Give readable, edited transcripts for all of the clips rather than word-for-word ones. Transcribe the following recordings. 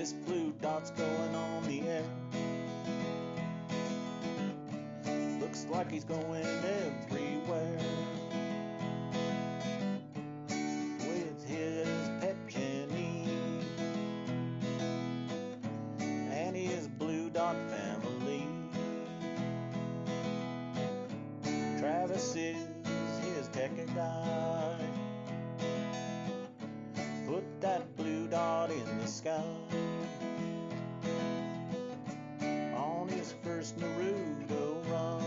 this blue dot's going on the air. Looks like he's going everywhere. With his pet Jenny and his blue dot family. Travis is his tech guy. Put that blue dot in the sky. On his first Naruto run.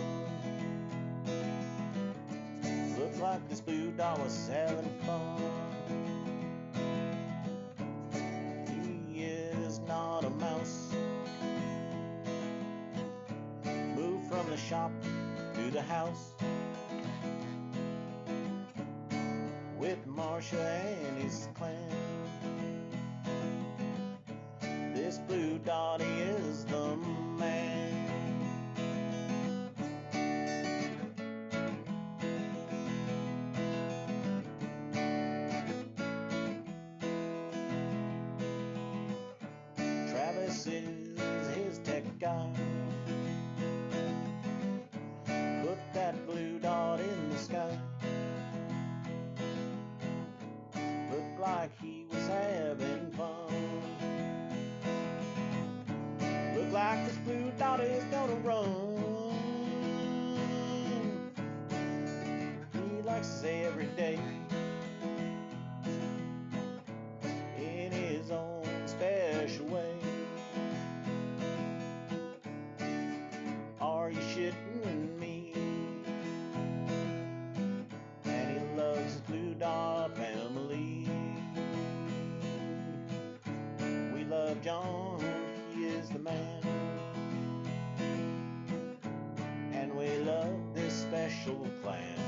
Looked like this blue dot was having fun. He is not a mouse. Moved from the shop to the house with Marsha and his clan. This blue dot is the man. Travis is his tech guy. Put that blue dot in the sky. Looked like he was having fun. Looked like this blue dot is gonna run. He likes to say every day in his own special way. Are you shitting me? And he loves his blue dot family. We love John, he is the man. And we love this special clan.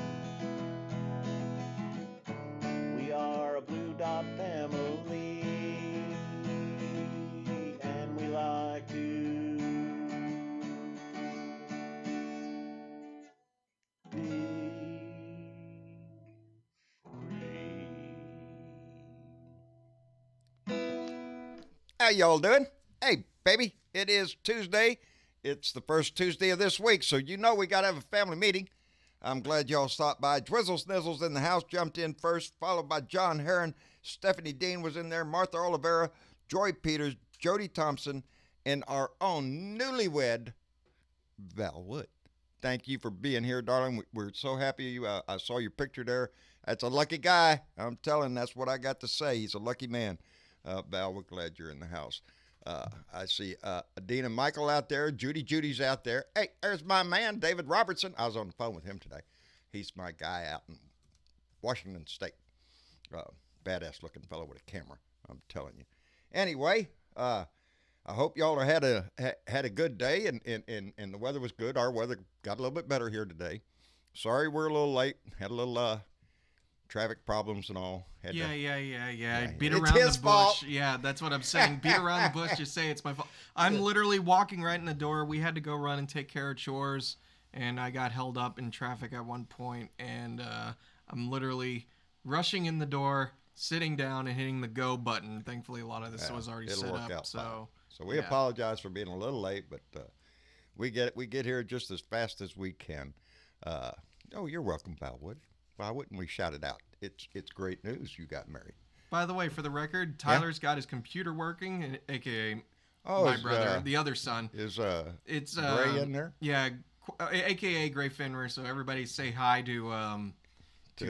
We are a blue dot family. And we like to How y'all doing? Hey, baby, it is Tuesday. It's the first Tuesday of this week, so you know we got to have a family meeting. I'm glad y'all stopped by. Drizzle Snizzles in the house jumped in first, followed by John Heron. Stephanie Dean was in there, Martha Olivera, Joy Peters, Jody Thompson, and our own newlywed, Val Wood. Thank you for being here, darling. We're so happy I saw your picture there. That's a lucky guy. I'm telling, that's what I got to say. He's a lucky man. Val, we're glad you're in the house. I see Dean and Michael out there. Judy's out there. Hey, there's my man, David Robertson. I was on the phone with him today. He's my guy out in Washington State. Badass-looking fellow with a camera, I'm telling you. Anyway, I hope y'all had a good day, and the weather was good. Our weather got a little bit better here today. Sorry we're a little late. Had a little traffic problems and all. Yeah. Beat around the bush. Fault. Yeah, that's what I'm saying. Beat around the bush, just say it's my fault. I'm literally walking right in the door. We had to go run and take care of chores, and I got held up in traffic at one point, and I'm literally rushing in the door, sitting down, and hitting the go button. Thankfully, a lot of this was already set up. So we apologize for being a little late, but we get here just as fast as we can. You're welcome, Val Wood. Why wouldn't we shout it out? It's great news you got married. By the way, for the record, Tyler's got his computer working, aka my brother, the other son. Is it's Gray in there? Yeah, aka Gray Finner. So everybody say hi to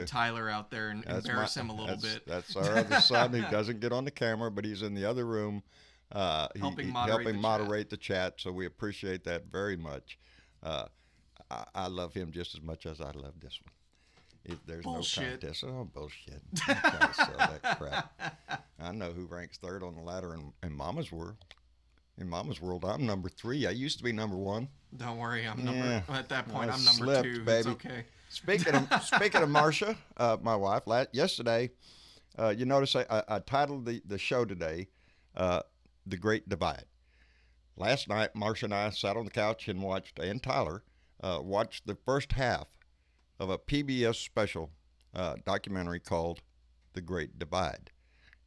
Tyler out there and embarrass him a little bit. That's our other son who doesn't get on the camera, but he's in the other room helping moderate the chat. So we appreciate that very much. I love him just as much as I love this one. There's bullshit. No contest. Oh, bullshit. I'm trying to sell that crap. I know who ranks third on the ladder in Mama's world. In Mama's world, I'm number 3. I used to be number 1. Don't worry, I'm number. At that point, I'm number slipped, 2. Baby. It's okay. Speaking of Marsha, my wife, yesterday, you notice I titled the show today, "The Great Divide." Last night, Marsha and I sat on the couch and Tyler watched the first half of a PBS special documentary called The Great Divide.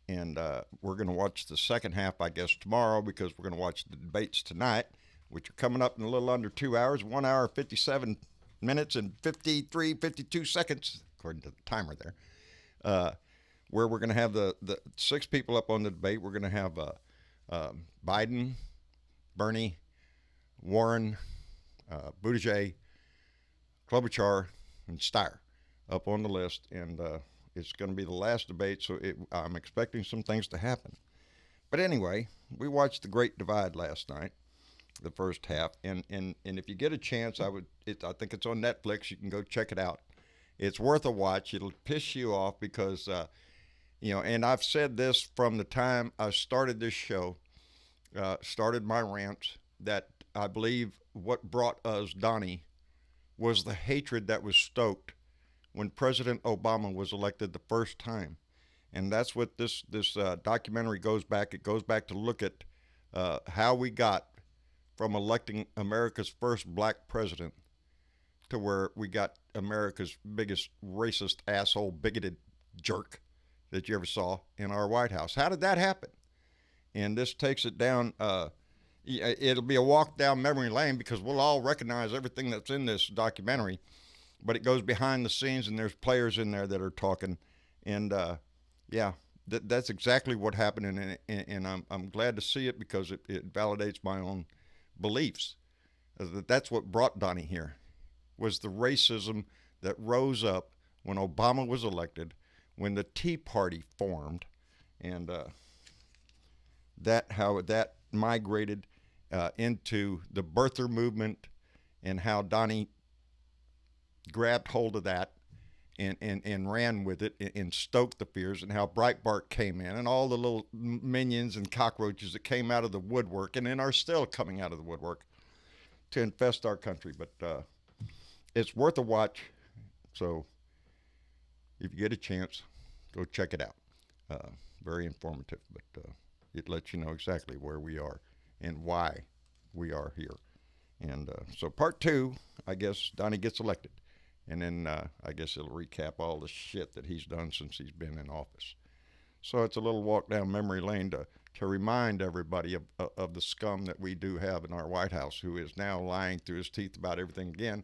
And we're going to watch the second half, I guess, tomorrow, because we're going to watch the debates tonight, which are coming up in a little under 2 hours, 1 hour, 57 minutes and 52 seconds, according to the timer there, where we're going to have the 6 people up on the debate. We're going to have Biden, Bernie, Warren, Buttigieg, Klobuchar, and Steyer up on the list. And it's going to be the last debate, so I'm expecting some things to happen. But anyway, we watched The Great Divide last night, the first half, and if you get a chance, I think it's on Netflix. You can go check it out. It's worth a watch. It'll piss you off because, and I've said this from the time I started this show, started my rants, that I believe what brought us Donnie was the hatred that was stoked when President Obama was elected the first time. And that's what this documentary goes back. It goes back to look at how we got from electing America's first black president to where we got America's biggest racist, asshole, bigoted jerk that you ever saw in our White House. How did that happen? And this takes it down. It'll be a walk down memory lane because we'll all recognize everything that's in this documentary. But it goes behind the scenes, and there's players in there that are talking. And, that's exactly what happened. And I'm glad to see it because it validates my own beliefs. That's what brought Donnie here, was the racism that rose up when Obama was elected, when the Tea Party formed, and how that migrated into the birther movement, and how Donnie grabbed hold of that and ran with it and stoked the fears, and how Breitbart came in, and all the little minions and cockroaches that came out of the woodwork and then are still coming out of the woodwork to infest our country. But it's worth a watch. So if you get a chance, go check it out. Very informative, but it lets you know exactly where we are and why we are here. And so part 2, I guess Donnie gets elected. And then I guess it'll recap all the shit that he's done since he's been in office. So it's a little walk down memory lane to remind everybody of the scum that we do have in our White House, who is now lying through his teeth about everything again.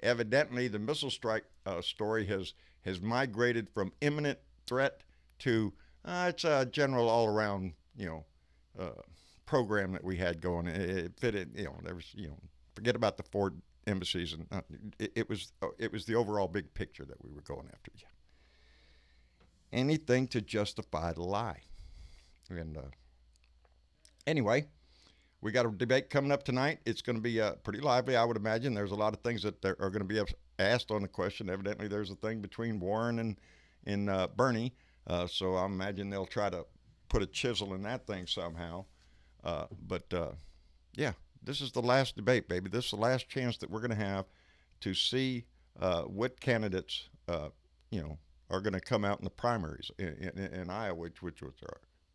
Evidently, the missile strike story has migrated from imminent threat to it's a general all-around, program that we had going. It fitted, there was, forget about the foreign embassies, and it was the overall big picture that we were going after. Yeah. Anything to justify the lie. And anyway, we got a debate coming up tonight. It's going to be pretty lively, I would imagine. There's a lot of things that are going to be asked on the question. Evidently, there's a thing between Warren and Bernie, so I imagine they'll try to put a chisel in that thing somehow. But this is the last debate, baby. This is the last chance that we're going to have to see what candidates, are going to come out in the primaries in Iowa, which was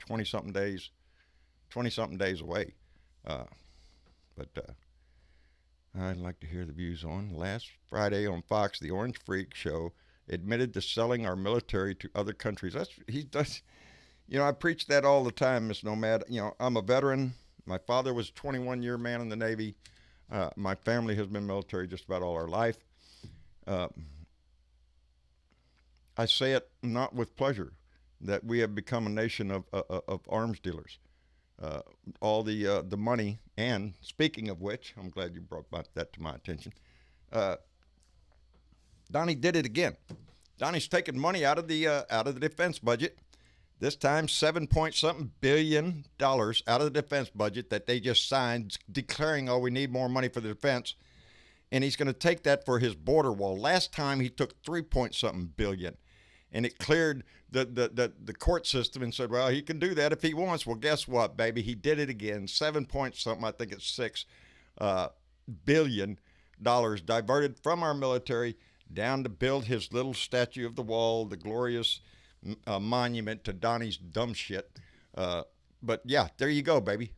20-something days away. But I'd like to hear the views on. Last Friday on Fox, the Orange Freak Show admitted to selling our military to other countries. He does. I preach that all the time, Miss Nomad. I'm a veteran. My father was a 21-year man in the Navy. My family has been military just about all our life. I say it not with pleasure that we have become a nation of arms dealers. All the money, and speaking of which, I'm glad you brought that to my attention. Donnie did it again. Donnie's taking money out of the defense budget. This time, $7-point-something billion out of the defense budget that they just signed, declaring, we need more money for the defense. And he's going to take that for his border wall. Last time, he took $3-point-something billion. And it cleared the court system and said, well, he can do that if he wants. Well, guess what, baby? He did it again. 7-point-something, I think it's $6 billion diverted from our military down to build his little statue of the wall, the glorious monument to Donnie's dumb shit. But yeah, there you go, baby.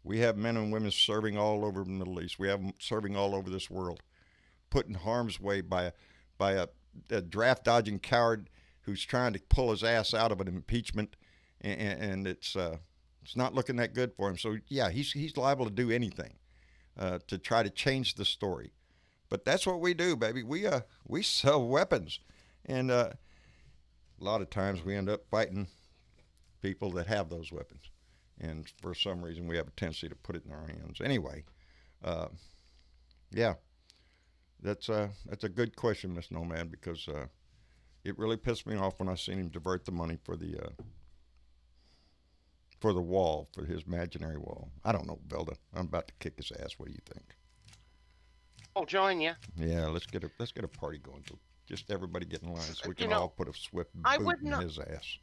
We have men and women serving all over the Middle East. We have them serving all over this world, put in harm's way by a draft dodging coward who's trying to pull his ass out of an impeachment, and it's not looking that good for him. So yeah, he's liable to do anything to try to change the story. But that's what we do, baby. We sell weapons, and a lot of times we end up fighting people that have those weapons, and for some reason we have a tendency to put it in our hands. Anyway, yeah, that's a good question, Miss Nomad, because it really pissed me off when I seen him divert the money for the wall, for his imaginary wall. I don't know, Velda. I'm about to kick his ass. What do you think? I'll join you. Yeah, let's get a party going. So just everybody get in line so we can all put a swift boot in his ass.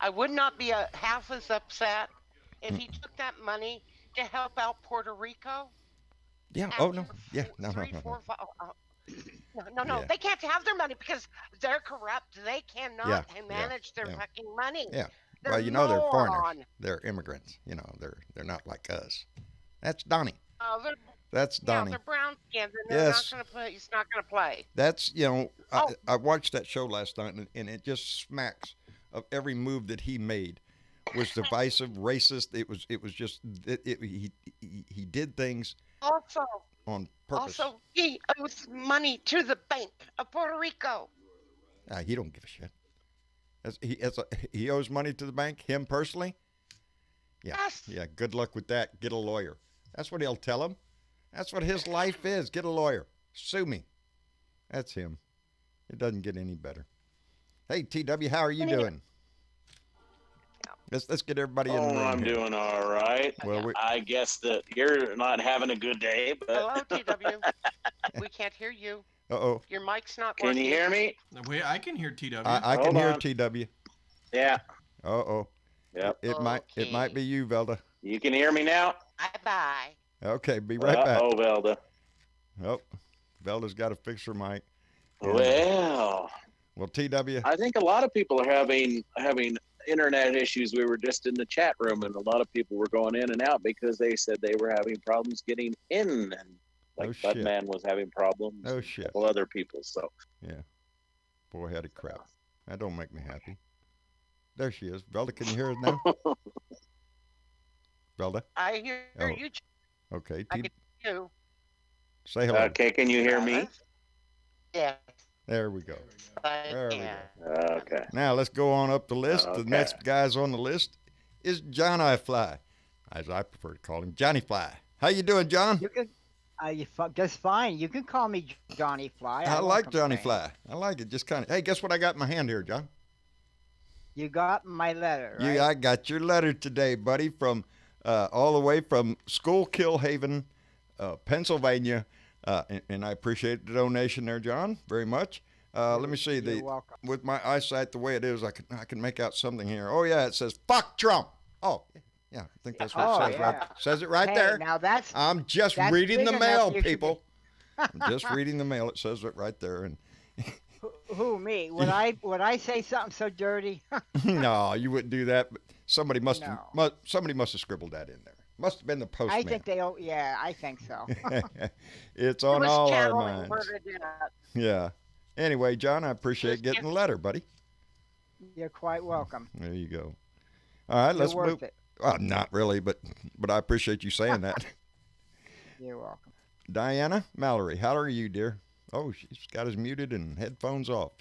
I would not be half as upset if he took that money to help out Puerto Rico. Yeah. Oh no. Yeah. No. No. Yeah. They can't have their money because they're corrupt. They cannot manage their fucking money. Yeah. They're Well, they're foreigners. They're immigrants. They're not like us. That's Donnie. That's Donnie. Yeah, they're brown skins, and they're not going to play. He's not going to play. That's I watched that show last night, and it just smacks of every move that he made was divisive, racist. It was just he did things on purpose. Also, he owes money to the Bank of Puerto Rico. He don't give a shit. He owes money to the bank, him personally. Yeah. Yes. Yeah. Good luck with that. Get a lawyer. That's what he'll tell him. That's what his life is. Get a lawyer. Sue me. That's him. It doesn't get any better. Hey, TW, how are you doing? Let's get everybody in the room. I'm here. doing all right. Well, I guess that you're not having a good day, but Hello, TW. We can't hear you. Uh-oh. Your mic's not working. Can you hear me? Wait, I can hear TW. I can Hold hear on. TW. Yeah. Uh-oh. Yep. It might be you, Velda. You can hear me now? Bye-bye. Okay, be right back. Oh, Velda. Oh, Velda's got to fix her mic. Well, TW. I think a lot of people are having internet issues. We were just in the chat room, and a lot of people were going in and out because they said they were having problems getting in, and Budman was having problems. Oh shit. A couple other people. So yeah, boy, had a crap. That don't make me happy. There she is. Velda, can you hear us now? Velda. I hear you. Okay. I can hear you. Say hello. okay, can you hear me? Yeah. There we go. There we go. Okay. Now let's go on up the list. Okay. The next guy's on the list is Johnny Fly, as I prefer to call him, Johnny Fly. How you doing, John? You can, just fine. You can call me Johnny Fly. I like Johnny Fly. I like it. Just kind of. Hey, guess what I got in my hand here, John? You got my letter, right? Yeah, I got your letter today, buddy, from all the way from Schuylkill Haven, Pennsylvania, and I appreciate the donation there, John, very much. Let me see. You're welcome. With my eyesight the way it is, I can make out something here. Oh yeah, it says "fuck Trump." Oh yeah, I think that's what it says. Right, says it right there. Now that's. I'm just that's reading the big mail, enough, people. I'm just reading the mail. It says it right there, and. Who, me? Would I say something so dirty? No, you wouldn't do that. But somebody must have scribbled that in there. Must have been the postman. I think I think so. It's on all our minds. Yeah. Anyway, John, I appreciate getting the letter, buddy. You're quite welcome. There you go. All right, let's move. It. Well, not really, but I appreciate you saying that. You're welcome. Diana Mallory, how are you, dear? Oh, she's got us muted and headphones off.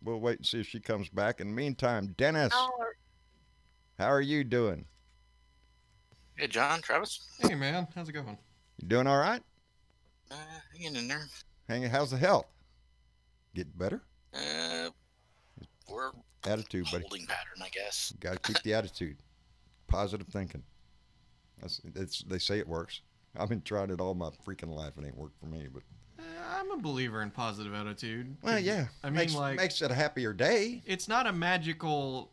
We'll wait and see if she comes back. In the meantime, Dennis, how are you doing? Hey, John, Travis. Hey, man. How's it going? You doing all right? Hanging in there. How's the health? Getting better? We're attitude, buddy. Holding pattern, I guess. Got to keep the attitude. Positive thinking. They say it works. I've been trying it all my freaking life. It ain't worked for me, but... I'm a believer in positive attitude. Well, yeah. I mean, makes it a happier day. It's not a magical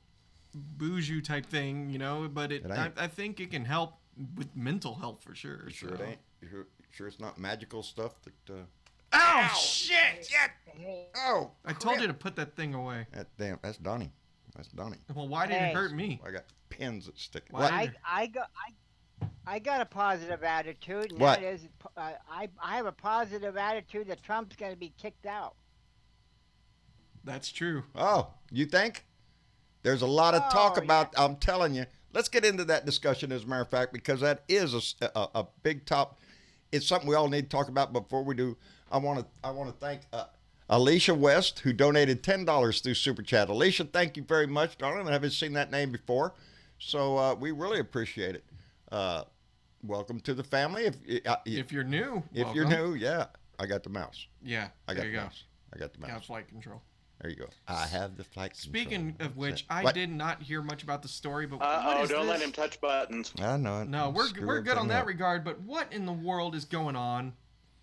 boujou type thing, but I think it can help with mental health for sure. You sure it ain't? You sure it's not magical stuff that... Ow! Shit! Yeah! Oh! I told you to put that thing away. That's Donnie. That's Donnie. Well, why did it hurt me? I got pins that stick. I got a positive attitude, and what? That is, I have a positive attitude that Trump's going to be kicked out. That's true. Oh, you think? There's a lot of talk Oh, about, I'm telling you. Let's get into that discussion, as a matter of fact, because that is a big top. It's something we all need to talk about. Before we do, I want to thank Alicia West, who donated $10 through Super Chat. Alicia, thank you very much, darling. I haven't seen that name before, so we really appreciate it. Welcome to the family. If you're new, if you're new, yeah, I got the mouse. Yeah, I got there the you go. mouse. I got the mouse. Got flight control. There you go. I have the flight Speaking control. of which, I What? did not hear much about the story, but what Uh-oh, is don't this? let him touch buttons. I know it. No, Screw we're good on everything that up. regard, but what in the world is going on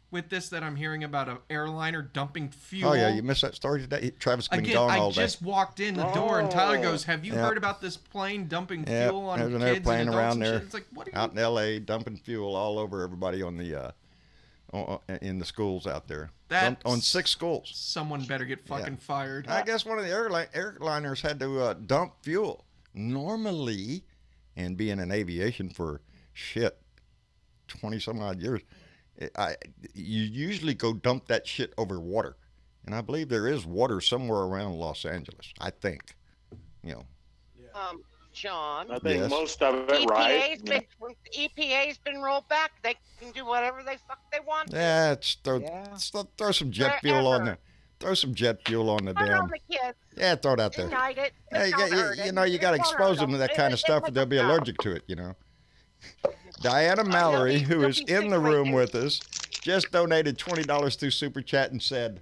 with this that I'm hearing about an airliner dumping fuel? Oh yeah, you missed that story today. Travis been Again, gone I all day. just walked in the door and Tyler Oh. goes, "Have you Yep. heard about this plane dumping Yep, fuel on there's an kids airplane and adults around and there shit?" It's like, what are you? out in L.A. dumping fuel all over everybody on the in the schools out there. That's- On 6 schools. Someone better get fucking fired. I guess one of the airliners had to dump fuel. Normally, and being in aviation for 20 some odd years, you usually go dump that shit over water. And I believe there is water somewhere around Los Angeles. I think. John. I think Yes. most of it, right? EPA's been rolled back. They can do whatever they want. Yeah, throw some jet fuel on Wherever. there. Throw some jet fuel on the Put it damn. on the kids. Yeah, throw it out there. Ignite it. Hey, It don't hurt you it. know, you got to It won't expose hurt them to that kind of stuff, or they'll be allergic to it. You know. Diana Mallory, who they'll is be in the sick room with with us, just donated $20 through Super Chat and said,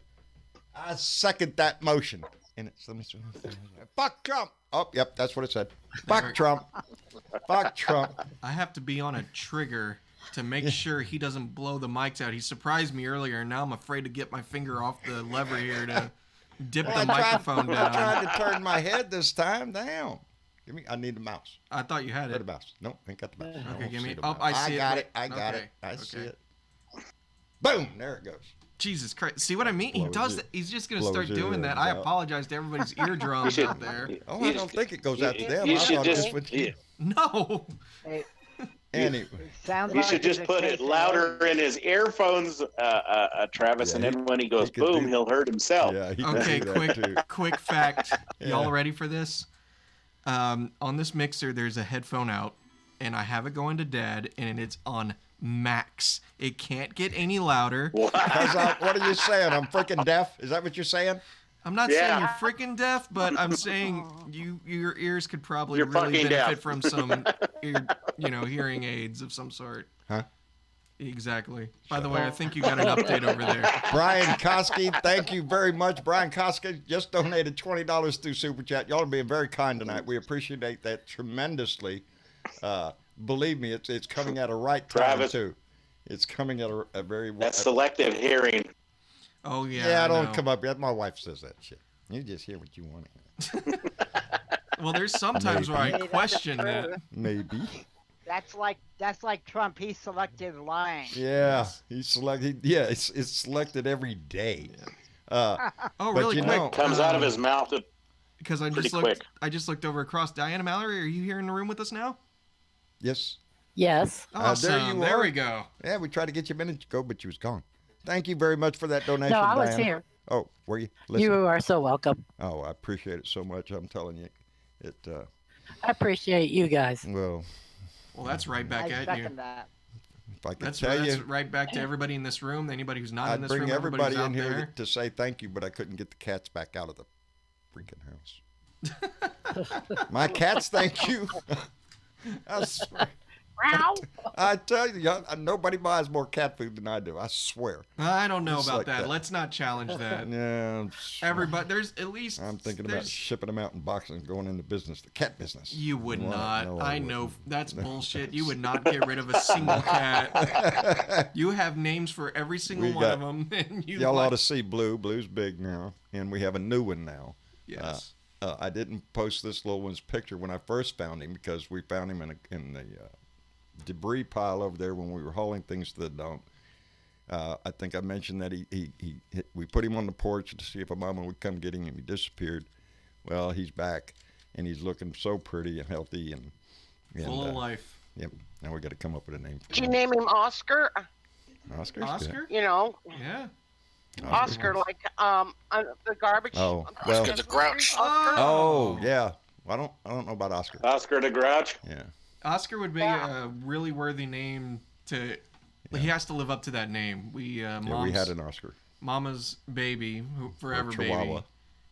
"I second that motion." And it's fuck Trump. Oh, yep, that's what it said. Fuck Trump. Fuck Trump. I have to be on a trigger to make sure he doesn't blow the mics out. He surprised me earlier, and now I'm afraid to get my finger off the lever here to dip the microphone I down. tried to turn my head this time down. I need the mouse. I thought you had Where it. the mouse? No, ain't got the mouse. I Okay, don't give see me. the Oh, mouse. I see it. got Wait, it. I got okay, it. I see okay. it. Boom! There it goes. Jesus Christ! See what I mean? He Blows does. you- That. He's just gonna blows start your doing that. ears I out. apologize to everybody's eardrums should- out there. Oh, I don't think it goes out to them. You I should thought just. this would- No. It Anyway. sounds You like should just it's put a it case of louder in his earphones, Travis, Yeah, and then when he goes could boom, do- he'll hurt himself. Yeah, he can Okay, do that too. quick fact. Y'all Yeah. ready for this? On this mixer, there's a headphone out, and I have it going to Dad, and it's on max. It can't get any louder. What are you saying? I'm freaking deaf? Is that what you're saying? I'm not Yeah. saying you're freaking deaf, but I'm saying your ears could probably You're really fucking benefit deaf. from some hearing aids of some sort. Huh? Exactly. By the way, I think you got an update over there. Brian Koski, thank you very much. Brian Koski just donated $20 through Super Chat. Y'all are being very kind tonight. We appreciate that tremendously. Believe me, it's coming at a right time, Travis. too. It's coming at a very... That's selective hearing. Oh yeah. Yeah, I don't know. come up yet. My wife says that shit. You just hear what you want to hear. Well, there's sometimes where I Maybe. question that. Maybe. That's like Trump. He's selective lying. Yeah, he's selected. Yeah, it's selected every day. Oh, But really you quick. know- Comes out of his mouth. Because I pretty just looked. quick. I just looked over across. Diana Mallory, are you here in the room with us now? Yes. Yes. Awesome. there you are. we go. Yeah, we tried to get you a minute ago, but you was gone. Thank you very much for that donation, No, I was Diana. here. Oh, were you? Listen. You are so welcome. Oh, I appreciate it so much. I'm telling you, it. I appreciate you guys. Well, Well, that's right back I at you. second that. if I could That's tell that's you, right back to everybody in this room. Anybody who's not in I'd this bring room. everybody Everybody's in out here there. to say thank you, but I couldn't get the cats back out of the freaking house. My cats, thank you. I swear. Meow. I tell you, nobody buys more cat food than I do. I swear. I don't know It's about like that. that. Let's not challenge that. Yeah, Everybody, there's at least. I'm thinking about there's- shipping them out in boxes and going into business, the cat business. You would Well, not. no, I I know wouldn't. that's bullshit. You would not get rid of a single cat. You have names for every single We one got- of them, and you. Y'all like- ought to see Blue. Blue's big now, and we have a new one now. Yes. I didn't post this little one's picture when I first found him because we found him in the debris pile over there when we were hauling things to the dump. I think I mentioned that we put him on the porch to see if a mama would come get him, and he disappeared. Well, he's back, and he's looking so pretty and healthy and Full of life. Yep. Now we got to come up with a name. Did you name him Oscar? Oscar's Oscar? You know, Yeah. Oscar, like the garbage. Oh, well. Oscar the Grouch. Oscar. Oh, yeah. I don't know about Oscar. Oscar the Grouch. Yeah. Oscar would be a really worthy name to. He has to live up to that name. We had an Oscar. Mama's baby, forever Chihuahua. baby,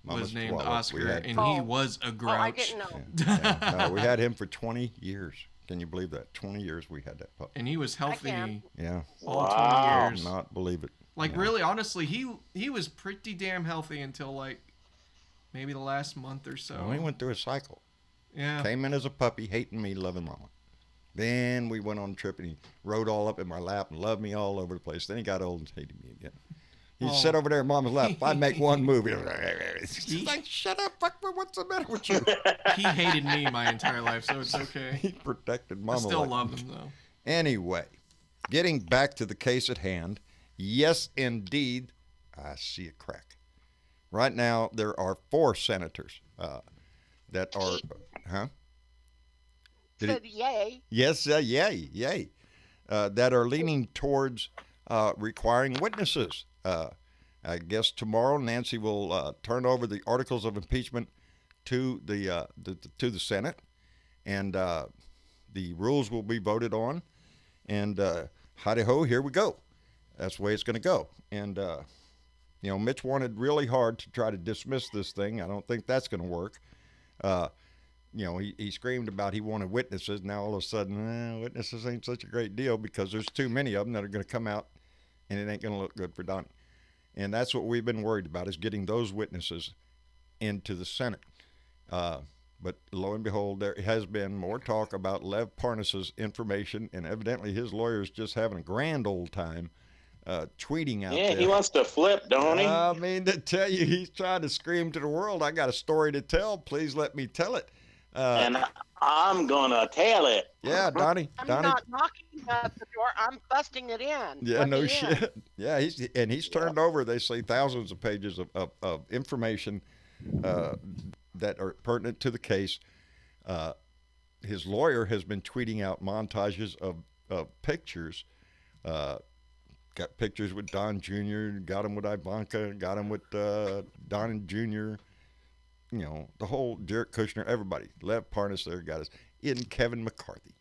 Mama's was named Chihuahua. Oscar, Had, and he was a Oh, I grouch. didn't know. yeah. We had him for 20 years. Can you believe that? 20 years we had that pup. And he was healthy can. Yeah. all Wow. 20 years. Not believe it. Like Yeah. really, honestly, he was pretty damn healthy until like maybe the last month or so. Well, he went through a cycle. Yeah. Came in as a puppy, hating me, loving mama. Then we went on a trip and he rode all up in my lap and loved me all over the place. Then he got old and hated me again. He'd Oh. sit over there in mama's lap. If I make one move, he's like, shut up, fuck, what's the matter with you? He hated me my entire life, so it's okay. He protected I mama. still like- love him though. Anyway, getting back to the case at hand, yes, indeed, I see a crack. Right now, there are 4 senators that are, huh? Did Said yay. Yes, yay. That are leaning towards requiring witnesses. I guess tomorrow Nancy will turn over the articles of impeachment to the Senate, and the rules will be voted on. And howdy ho, here we go. That's the way it's going to go. And Mitch wanted really hard to try to dismiss this thing. I don't think that's going to work. He screamed about he wanted witnesses. Now all of a sudden, witnesses ain't such a great deal because there's too many of them that are going to come out, and it ain't going to look good for Donnie. And that's what we've been worried about, is getting those witnesses into the Senate. But lo and behold, there has been more talk about Lev Parnas's information, and evidently his lawyer's just having a grand old time tweeting out there. Yeah, he wants to flip, don't he? I mean, to tell you, he's trying to scream to the world, I got a story to tell. Please let me tell it. And I'm gonna tell it. Yeah, Donnie. I'm not knocking at the door. I'm busting it in. Yeah, Let no me in. shit. Yeah, he's turned over, they say, thousands of pages of information that are pertinent to the case. His lawyer has been tweeting out montages of pictures. Got pictures with Don Jr., got him with Ivanka, got him with Don Jr., the whole Jared Kushner, everybody. Lev Parnas there got us. Even Kevin McCarthy,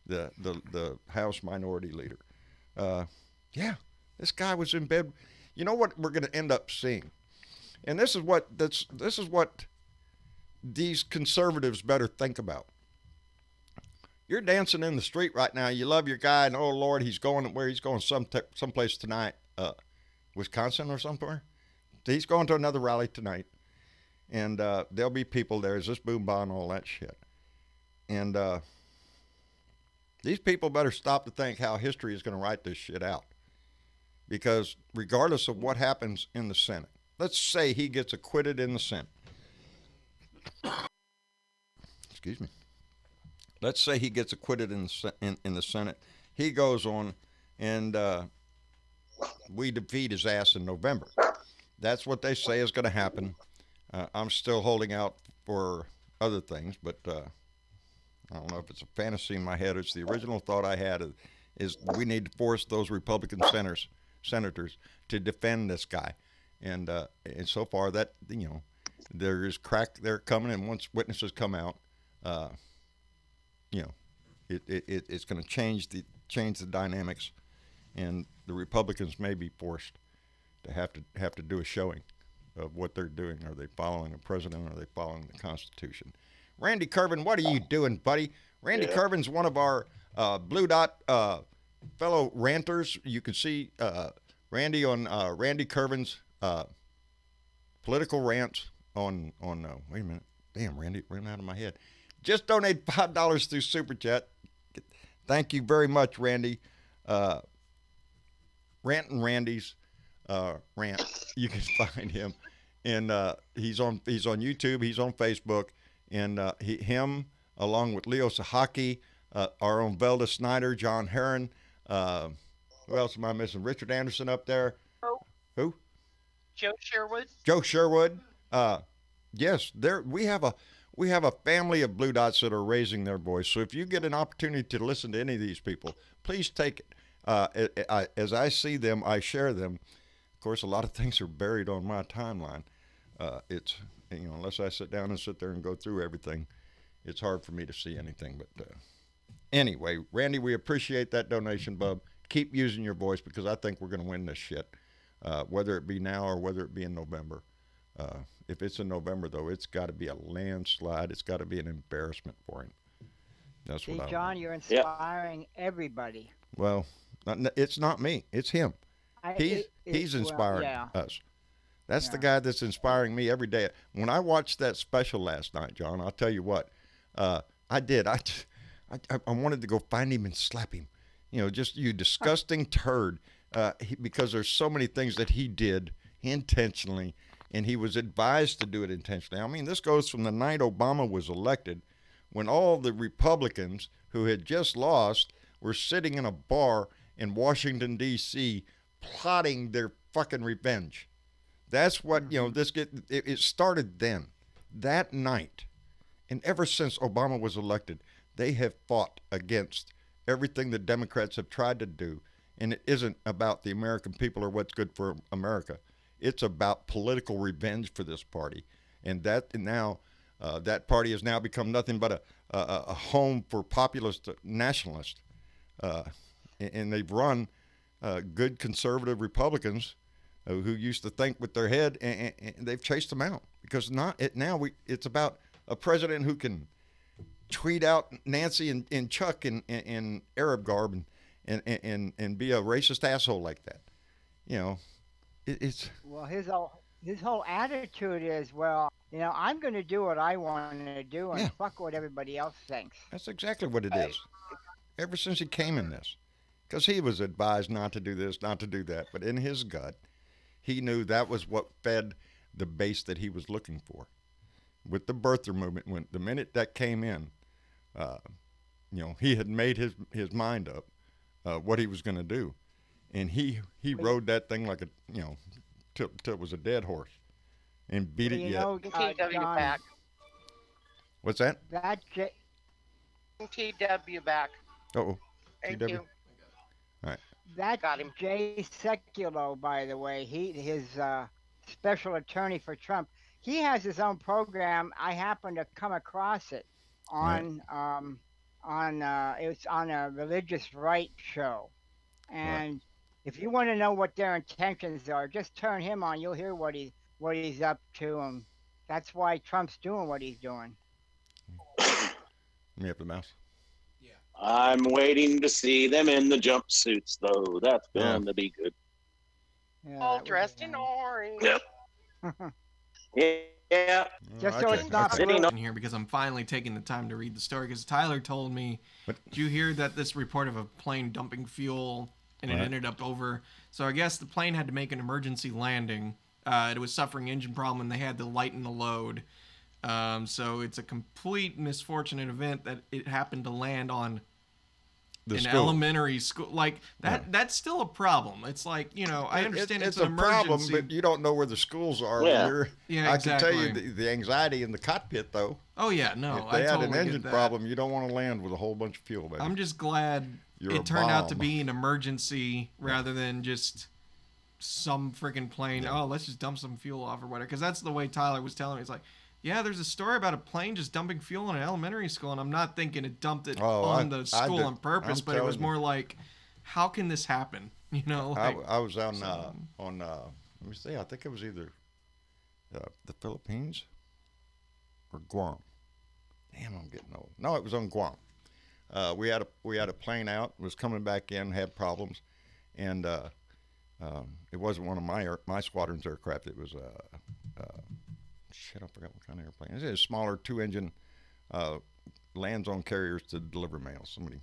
the House Minority Leader. Yeah, this guy was in bed. You know what we're going to end up seeing, and this is what these conservatives better think about. You're dancing in the street right now. You love your guy, and oh Lord, he's going someplace tonight, Wisconsin or somewhere. He's going to another rally tonight, and there'll be people there. Is this boom bah and all that shit? And these people better stop to think how history is going to write this shit out, because regardless of what happens in the Senate, let's say he gets acquitted in the Senate. Excuse me. Let's say he gets acquitted in the Senate. He goes on, and we defeat his ass in November. That's what they say is going to happen. I'm still holding out for other things, but I don't know if it's a fantasy in my head. It's the original thought I had is we need to force those Republican senators to defend this guy. And so far that, there is crack there coming, and once witnesses come out, it's going to change the dynamics, and the Republicans may be forced to have to do a showing of what they're doing. Are they following the president? Or are they following the Constitution? Randy Kervin, what are you doing, buddy? Randy Kervin's one of our Blue Dot fellow ranters. You can see Randy on Randy Kervin's political rants on wait a minute. Damn, Randy, ran out of my head. Just donate $5 through Super Chat. Thank you very much, Randy. Rantin' Randy's rant. You can find him, and he's on YouTube. He's on Facebook, and him along with Leo Sahaki, our own Velda Snyder, John Herron. Who else am I missing? Richard Anderson up there. Oh. Who? Joe Sherwood. Joe Sherwood. Yes, we have a family of Blue Dots that are raising their voice. So if you get an opportunity to listen to any of these people, please take it. As I see them, I share them. Of course, a lot of things are buried on my timeline. It's, unless I sit down and sit there and go through everything, it's hard for me to see anything. But anyway, Randy, we appreciate that donation, bub. Keep using your voice because I think we're going to win this shit, whether it be now or whether it be in November. If it's in November, though, it's got to be a landslide. It's got to be an embarrassment for him. That's See, what I John, want. you're inspiring everybody. Well, it's not me. It's him. He's inspiring yeah. us. That's the guy that's inspiring me every day. When I watched that special last night, John, I'll tell you what, I did. I wanted to go find him and slap him. Just you disgusting turd. Because there's so many things that he did intentionally, and he was advised to do it intentionally. I mean, this goes from the night Obama was elected, when all the Republicans who had just lost were sitting in a bar in Washington, D.C., plotting their fucking revenge. That's what, it started then, that night. And ever since Obama was elected, they have fought against everything the Democrats have tried to do. And it isn't about the American people or what's good for America. It's about political revenge for this party. And that party has now become nothing but a home for populist nationalists. And they've run good conservative Republicans who used to think with their head, and they've chased them out. Because it's about a president who can tweet out Nancy and Chuck in Arab garb and be a racist asshole like that. It's Well, his whole attitude is, I'm going to do what I want to do and fuck what everybody else thinks. That's exactly what it is. Ever since he came in this, because he was advised not to do this, not to do that, but in his gut, he knew that was what fed the base that he was looking for. With the birther movement, the minute that came in, he had made his mind up what he was going to do, and he rode that thing like till it was a dead horse, and beat it yet. TW back. What's that? That TW back. Uh-oh. Thank TW? you. All right. That's Got him. Jay Sekulow, by the way. His special attorney for Trump. He has his own program. I happened to come across it on it's on a religious right show, and if you want to know what their intentions are, just turn him on. You'll hear what he's up to, and that's why Trump's doing what he's doing. Let me up the mouse. I'm waiting to see them in the jumpsuits, though. That's going to be good. Yeah, All dressed in orange. Yep. Yeah. Just so it's not Sitting in here because I'm finally taking the time to read the story because Tyler told me. Did you hear that this report of a plane dumping fuel and it ended up over? So I guess the plane had to make an emergency landing. It was suffering engine problem and they had to lighten the load. So it's a complete misfortunate event that it happened to land on an elementary school. Like that, that's still a problem. It's like, I understand it's an emergency. Problem, but you don't know where the schools are. Yeah. I can tell you the anxiety in the cockpit, though. Oh yeah, no. If they had totally an engine problem, you don't want to land with a whole bunch of fuel, baby. I'm just glad it turned out to be an emergency rather than just some freaking plane. Oh, let's just dump some fuel off or whatever. Because that's the way Tyler was telling me. It's like, yeah, there's a story about a plane just dumping fuel in an elementary school, and I'm not thinking it dumped it on the school on purpose, but it was more like, how can this happen? I was on let me see, I think it was either the Philippines or Guam. Damn, I'm getting old. No, it was on Guam. We had a plane out, was coming back in, had problems, and it wasn't one of my squadron's aircraft. It was I forgot what kind of airplane. It's a smaller 2-engine, lands on carriers to deliver mail. Somebody.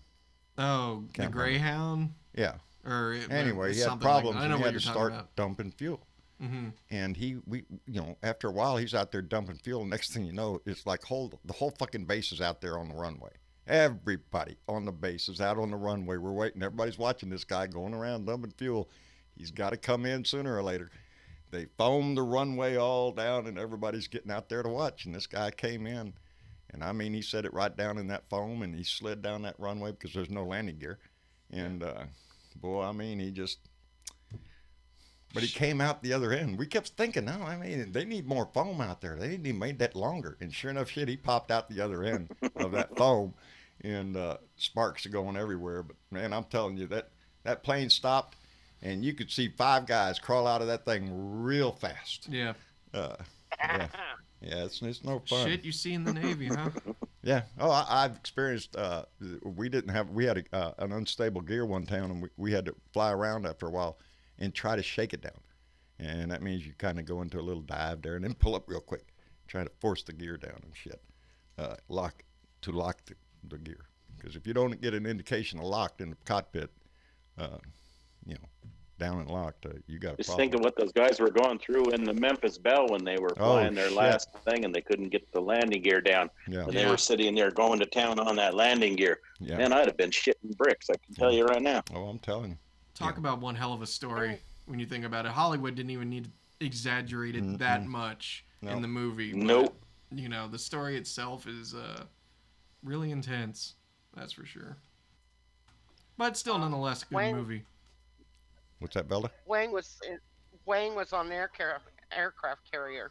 Oh, the Greyhound. Yeah. Anyway, he had problems and he had to start dumping fuel. Mm-hmm. And after a while, he's out there dumping fuel. Next thing you know, it's like the whole fucking base is out there on the runway. Everybody on the base is out on the runway. We're waiting. Everybody's watching this guy going around dumping fuel. He's got to come in sooner or later. They foamed the runway all down, and everybody's getting out there to watch. And this guy came in, and I mean, he set it right down in that foam, and he slid down that runway because there's no landing gear. And boy, I mean, he just but he came out the other end. We kept thinking, no, I mean, they need more foam out there. They need to make that longer. And sure enough, shit, he popped out the other end of that foam, and sparks are going everywhere. But man, I'm telling you, that plane stopped, and you could see 5 guys crawl out of that thing real fast. Yeah. Yeah, it's no fun. Shit you see in the Navy, huh? Yeah. Oh, I've experienced. We had an unstable gear one time, and we had to fly around after a while and try to shake it down. And that means you kind of go into a little dive there and then pull up real quick, try to force the gear down and shit. Lock the gear, because if you don't get an indication of locked in the cockpit, down and locked, you got a Just problem. think of what those guys were going through in the Memphis Belle when they were flying their last thing and they couldn't get the landing gear down. Yeah. And they were sitting there going to town on that landing gear. Yeah. Man, I'd have been shitting bricks, I can tell you right now. Oh, I'm telling you. Talk about one hell of a story when you think about it. Hollywood didn't even need to exaggerate it that much in the movie. But, Nope. The story itself is really intense. That's for sure. But still, nonetheless, a good movie. What's that, Belda? Wayne was on the aircraft carrier,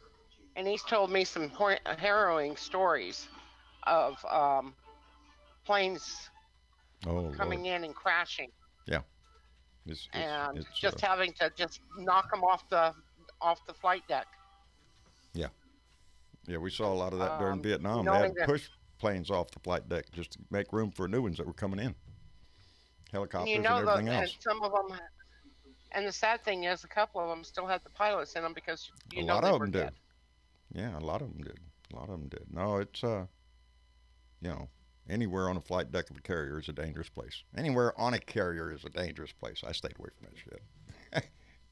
and he's told me some harrowing stories of planes coming in and crashing. Yeah. And just having to just knock them off the flight deck. Yeah. Yeah, we saw a lot of that during Vietnam. They had to push planes off the flight deck just to make room for new ones that were coming in. Helicopters and everything else. And some of them, and the sad thing is, a couple of them still had the pilots in them because a lot of them did. Yeah, a lot of them did. No, it's anywhere on a flight deck of a carrier is a dangerous place. Anywhere on a carrier is a dangerous place. I stayed away from that shit.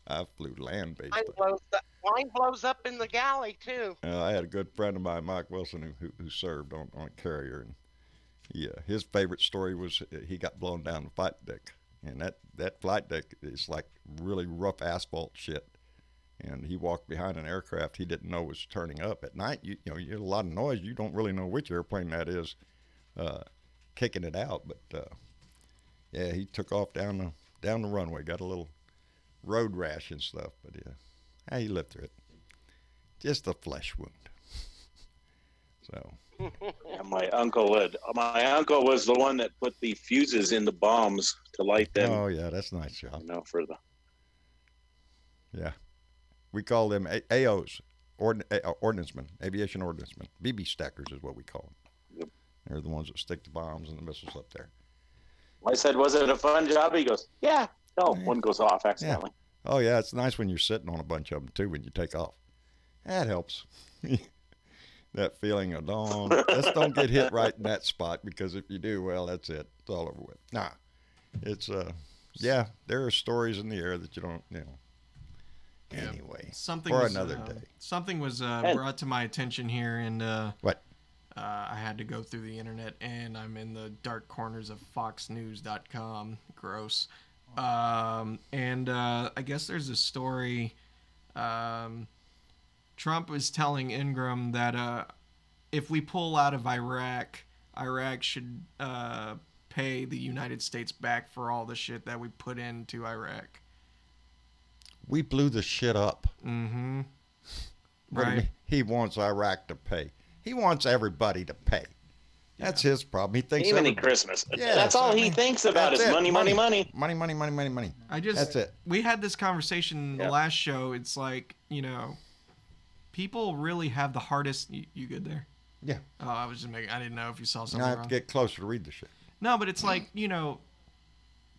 I flew land-based. Mine blows up in the galley too. I had a good friend of mine, Mike Wilson, who served on a carrier, and his favorite story was he got blown down the flight deck, and that flight deck is like really rough asphalt shit. And he walked behind an aircraft he didn't know was turning up at night. You hear a lot of noise. You don't really know which airplane that is kicking it out. But he took off down the runway, got a little road rash and stuff. But he lived through it. Just a flesh wound. So. My uncle was the one that put the fuses in the bombs to light them. Oh yeah, that's a nice job. Yeah. We call them AOs, ordnancemen, aviation ordnancemen. BB stackers is what we call them. Yep. They're the ones that stick the bombs and the missiles up there. I said, was it a fun job? He goes, yeah. Oh, one goes off accidentally. Yeah. Oh, yeah, it's nice when you're sitting on a bunch of them, too, when you take off. That helps. That feeling of, let's don't get hit right in that spot, because if you do, well, that's it. It's all over with. Nah, it's, there are stories in the air that you don't, Anyway, another day. Something was brought to my attention here, and what? I had to go through the internet, and I'm in the dark corners of FoxNews.com. Gross. And I guess there's a story. Trump is telling Ingram that if we pull out of Iraq should pay the United States back for all the shit that we put into Iraq. We blew the shit up. Mm-hmm. Right. He wants Iraq to pay. He wants everybody to pay. That's his problem. He thinks even at Christmas. Yeah, that's all he thinks about is money. That's it. We had this conversation in the last show. It's like, people really have the hardest. You good there? Yeah. Oh, I was just making. I didn't know if you saw something. I have to get closer to read the shit. No, but it's like,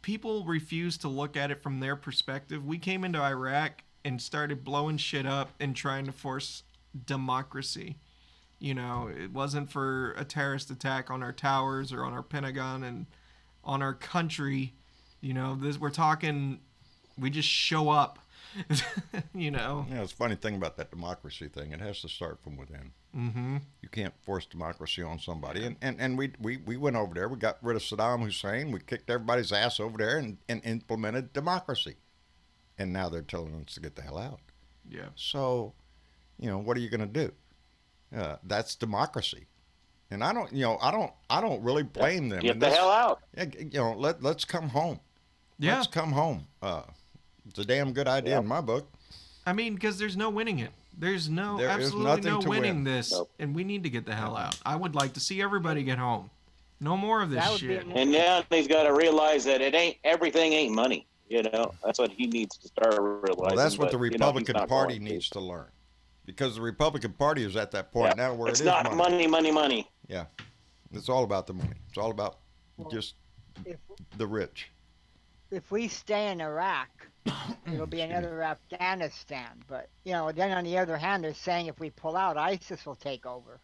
people refuse to look at it from their perspective. We came into Iraq and started blowing shit up and trying to force democracy. It wasn't for a terrorist attack on our towers or on our Pentagon and on our country. We're talking, we just show up. Yeah, it's a funny thing about that democracy thing. It has to start from within. Mm-hmm. You can't force democracy on somebody. And we went over there. We got rid of Saddam Hussein. We kicked everybody's ass over there and implemented democracy. And now they're telling us to get the hell out. Yeah. So, what are you going to do? That's democracy. And I don't really blame them. Get the hell out. Yeah, let's come home. Yeah. Let's come home. It's a damn good idea in my book. I mean, because there's no winning it. There's There is absolutely nothing no to winning win. this, Nope. and we need to get the hell out. I would like to see everybody get home. No more of this That would be shit. And now he's got to realize that everything ain't money. That's what he needs to start realizing. Well, that's what the but, he's Republican not Party going to. needs to learn. Because the Republican Party is at that point now where it's it is not money. Yeah. It's all about the money. It's all about just If the rich. if we stay in Iraq, it'll be another Afghanistan. But then on the other hand, they're saying if we pull out, ISIS will take over.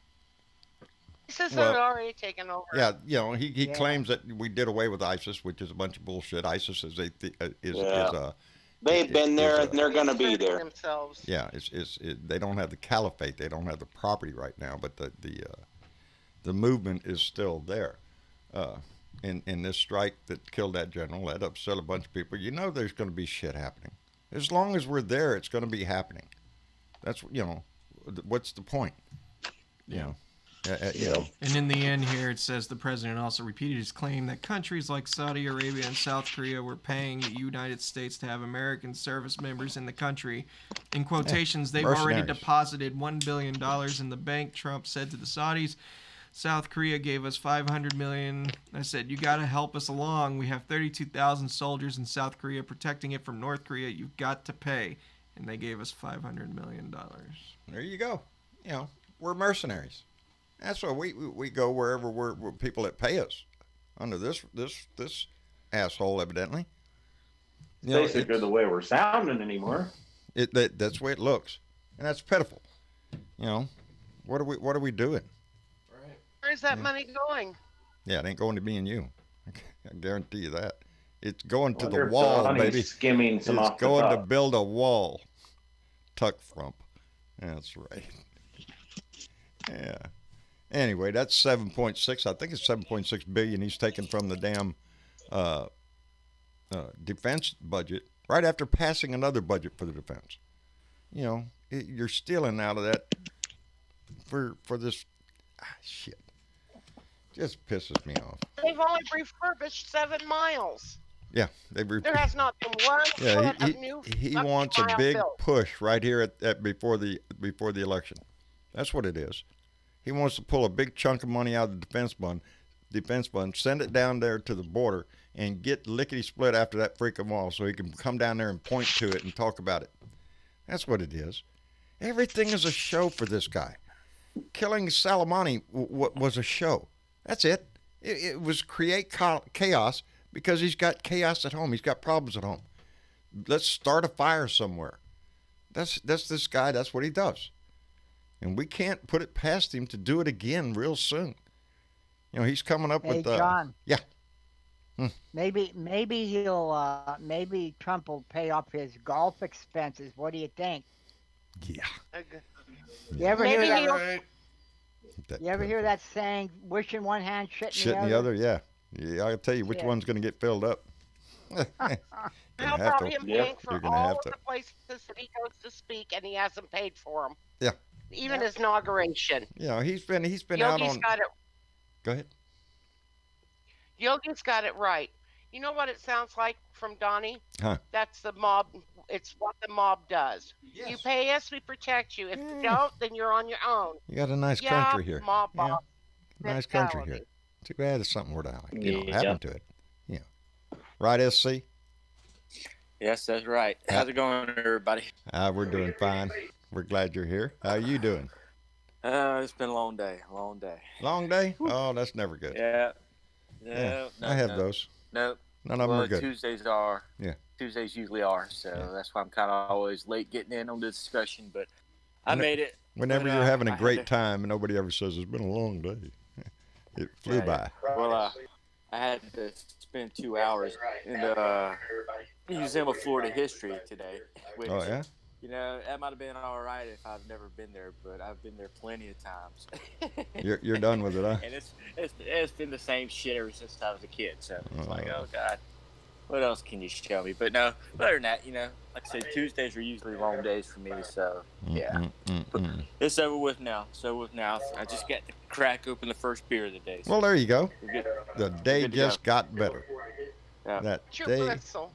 ISIS Well, had already taken over. Yeah, he Yeah. claims that we did away with ISIS, which is a bunch of bullshit. ISIS is They've been there and they're going to be Inserting there. themselves. yeah, they don't have the caliphate, they don't have the property right now, but the movement is still there. In this strike that killed that general, that upset a bunch of people. There's going to be shit happening. As long as we're there, it's going to be happening. That's what's the point? And in the end here, it says the president also repeated his claim that countries like Saudi Arabia and South Korea were paying the United States to have American service members in the country. In quotations, they've already mercenaries. deposited $1 billion in the bank, Trump said to the Saudis. South Korea gave us $500 million. I said, you got to help us along. We have 32,000 soldiers in South Korea protecting it from North Korea. You've got to pay. And they gave us $500 million. There you go. We're mercenaries. That's why we go wherever we're people that pay us. Under this asshole, evidently. Basically, the way we're sounding anymore. That's the way it looks, and that's pitiful. What are we doing? Where's that money going? Yeah, it ain't going to me and you. I guarantee you that. It's going to the Wonder if wall, Donnie's baby. skimming some It's off the going to top. build a wall. Tuck frump. That's right. Yeah. Anyway, that's 7.6. I think it's 7.6 billion he's taken from the damn defense budget right after passing another budget for the defense. You're stealing out of that for this shit. Just pisses me off. They've only refurbished 7 miles. Yeah, There has not been one yeah, foot of new he up wants a mile big built. push right here at before the election. That's what it is. He wants to pull a big chunk of money out of the defense fund, send it down there to the border, and get lickety split after that freaking wall, so he can come down there and point to it and talk about it. That's what it is. Everything is a show for this guy. Killing Soleimani was a show. That's it. It was create chaos because he's got chaos at home. He's got problems at home. Let's start a fire somewhere. That's this guy. That's what he does. And we can't put it past him to do it again real soon. He's coming up with John. Yeah. Maybe maybe Trump will pay off his golf expenses. What do you think? Yeah. You ever Maybe hear he'll- that? You ever hear that saying, "Wish in one hand, shit Shit in in the other"? Yeah. I'll tell you which Shit. one's going to get filled up. How about him paying for You're gonna all have of to. the places that he goes to speak and he hasn't paid for them? Yeah. Even his inauguration. He's been out Yogi's on. got it. Go ahead. Yogi's got it right. You know what it sounds like from Donnie? Huh. That's the mob. It's what the mob does. You pay us, we protect you. If you don't, then you're on your own. You got a nice Yeah, country here. mob Yeah. boss Nice country mentality. here. Too bad it's something were to Yeah. happen to it. Right, SC? Yes, that's right. How's it going, everybody? We're doing fine. We're glad you're here. How are you doing? It's been a long day. Long day. Long day? Oh, that's never good. Yeah. Yeah, No, I have no, those. No. None of them Well, are good. Tuesdays are. Yeah. Tuesdays usually are, so that's why I'm kind of always late getting in on the discussion. But I Whenever- made it. Whenever But, you're having I a had great to- time and nobody ever says it's been a long day. It flew Yeah, by. Well, I had to spend 2 hours in the Museum of Florida History today. Which, Oh, yeah? that might have been all right if I've never been there, but I've been there plenty of times. You're done with it, huh? And it's been the same shit ever since I was a kid. So it's like, Oh. oh God, what else can you show me? But no, other than that, like I said, Tuesdays are usually long days for me. So yeah, it's over with now. I just got to crack open the first beer of the day. So Well, there you go. we're good. The day good to just go. got better. Yeah. That It's your day. pretzel.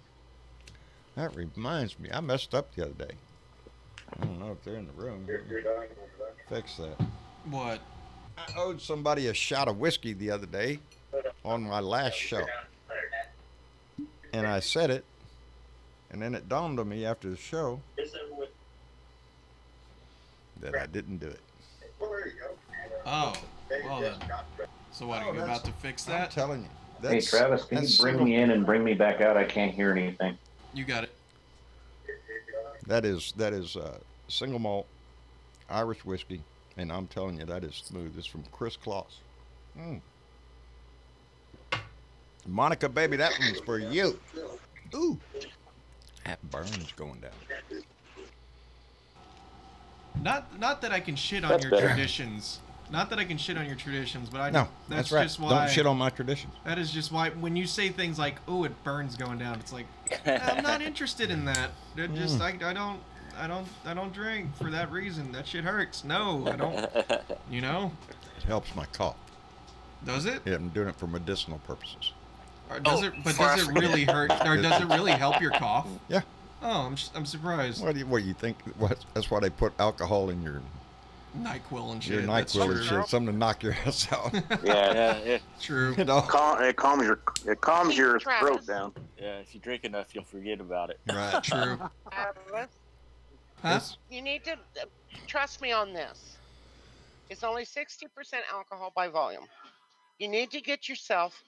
That reminds me, I messed up the other day. I don't know if they're in the room. Fix that. What? I owed somebody a shot of whiskey the other day on my last show. And I said it, and then it dawned on me after the show that I didn't do it. Oh, well then. So what, are you about to fix I'm that? telling you. Hey, Travis, can you bring me in and bring me back out? I can't hear anything. You got it. That is single malt Irish whiskey, and I'm telling you, that is smooth. It's from Chris Claus. Monica, baby, that one's for you. Ooh, that burns going down. Not that I can shit on That's your better. traditions. Not that I can shit on your traditions, but No, that's right. just why. Don't shit on my traditions. That is just why when you say things like, "Oh, it burns going down," it's like I'm not interested in that. It just I don't drink for that reason. That shit hurts. No, I don't. You know? It helps my cough. Does it? Yeah, I'm doing it for medicinal purposes. Or does it? But does it really hurt? Or does it really help your cough? Yeah. Oh, I'm surprised. What do you think? That's why they put alcohol in your NyQuil and shit. your That's NyQuil and true. shit, something to knock your ass out. Yeah, True. You know? it calms your Travis. throat down. Yeah, if you drink enough, you'll forget about it. Right. True. Huh? You need to trust me on this. It's only 60% alcohol by volume. You need to get yourself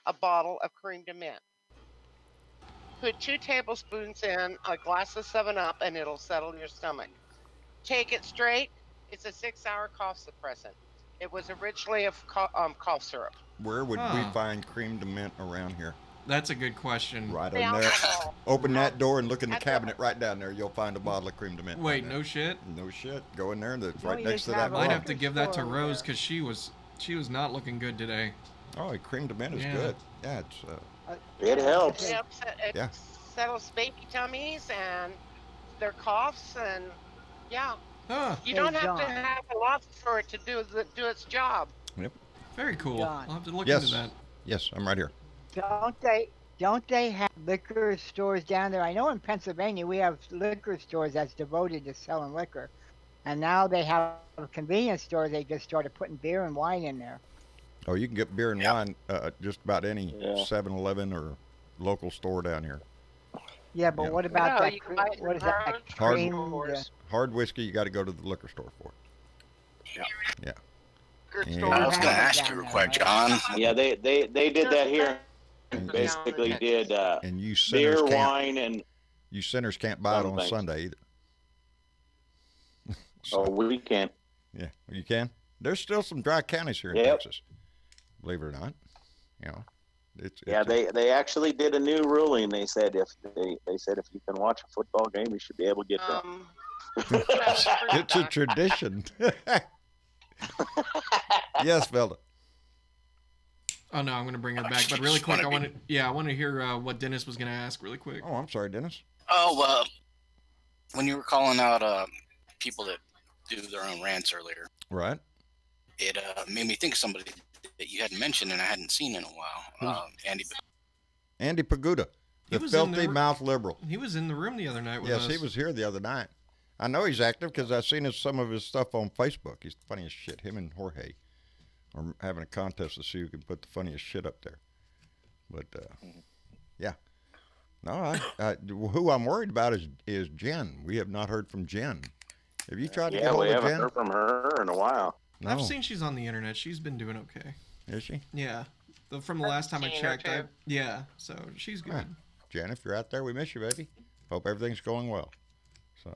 a bottle of cream de mint. Put 2 tablespoons in a glass of 7-Up and it'll settle your stomach. Take it straight. It's a 6-hour cough suppressant. It was originally a cough syrup. Where would we find cream de mint around here? That's a good question. Right The on there. alcohol. Open that door and look in the cabinet right down there. You'll find a bottle of cream de mint. Wait, down there. no shit. No shit. Go in there and it's Don't right you next to just that have a Might bottle. have to give that to store over Rose there. because she was not looking good today. Oh, cream de mint is Yeah. good. Yeah, it's It helps. It Yeah. settles baby tummies and their coughs and yeah. Huh. You Hey, don't have to John. have a lot for it to do its job. Very cool. John. I'll have to look Yes. into that. yes, I'm right here. Don't they have liquor stores down there? I know in Pennsylvania we have liquor stores that's devoted to selling liquor, and now they have convenience stores. They just started putting beer and wine in there. Oh, you can get beer and wine just about any Yeah. 7-Eleven or local store down here. Yeah, but Yeah. what about No, that? you can buy it What is in that? hard Cream? stores. Hard whiskey, you got to go to the liquor store for. Liquor Yeah. stores I was going to have it ask down you real there, quick, right? John. Yeah, they did that here. Basically did And you sinners beer, can't. wine, and You sinners can't buy it on Some things. Sunday either. oh, we can. Yeah, you can. There's still some dry counties here in Yep. Texas. Believe it or not, you know, it's Yeah, they actually did a new ruling. They said if you can watch a football game, you should be able to get them. it's a tradition. Yes, Velda. Oh no, I'm gonna bring it back. But really Just quick, wanna I want to hear what Dennis was gonna ask really quick. Oh, I'm sorry, Dennis. Oh, well, when you were calling out people that do their own rants earlier, Right. it made me think of somebody that you hadn't mentioned and I hadn't seen in a while. Andy Paguda, He the was in filthy the- mouth liberal. He was in the room the other night with Yes, us. he was here the other night. I know he's active because I've seen some of his stuff on Facebook. He's the funniest shit. Him and Jorge are having a contest to see who can put the funniest shit up there. But yeah, no, who I'm worried about is Jen. We have not heard from Jen. Have you tried to get Yeah, hold we of haven't Jen? heard from her in a while. No, I've seen she's on the internet. She's been doing okay. is she? Yeah. From the last time I seen her, checked, too. yeah. So she's good. Huh. Jen, if you're out there, we miss you, baby. Hope everything's going well. So,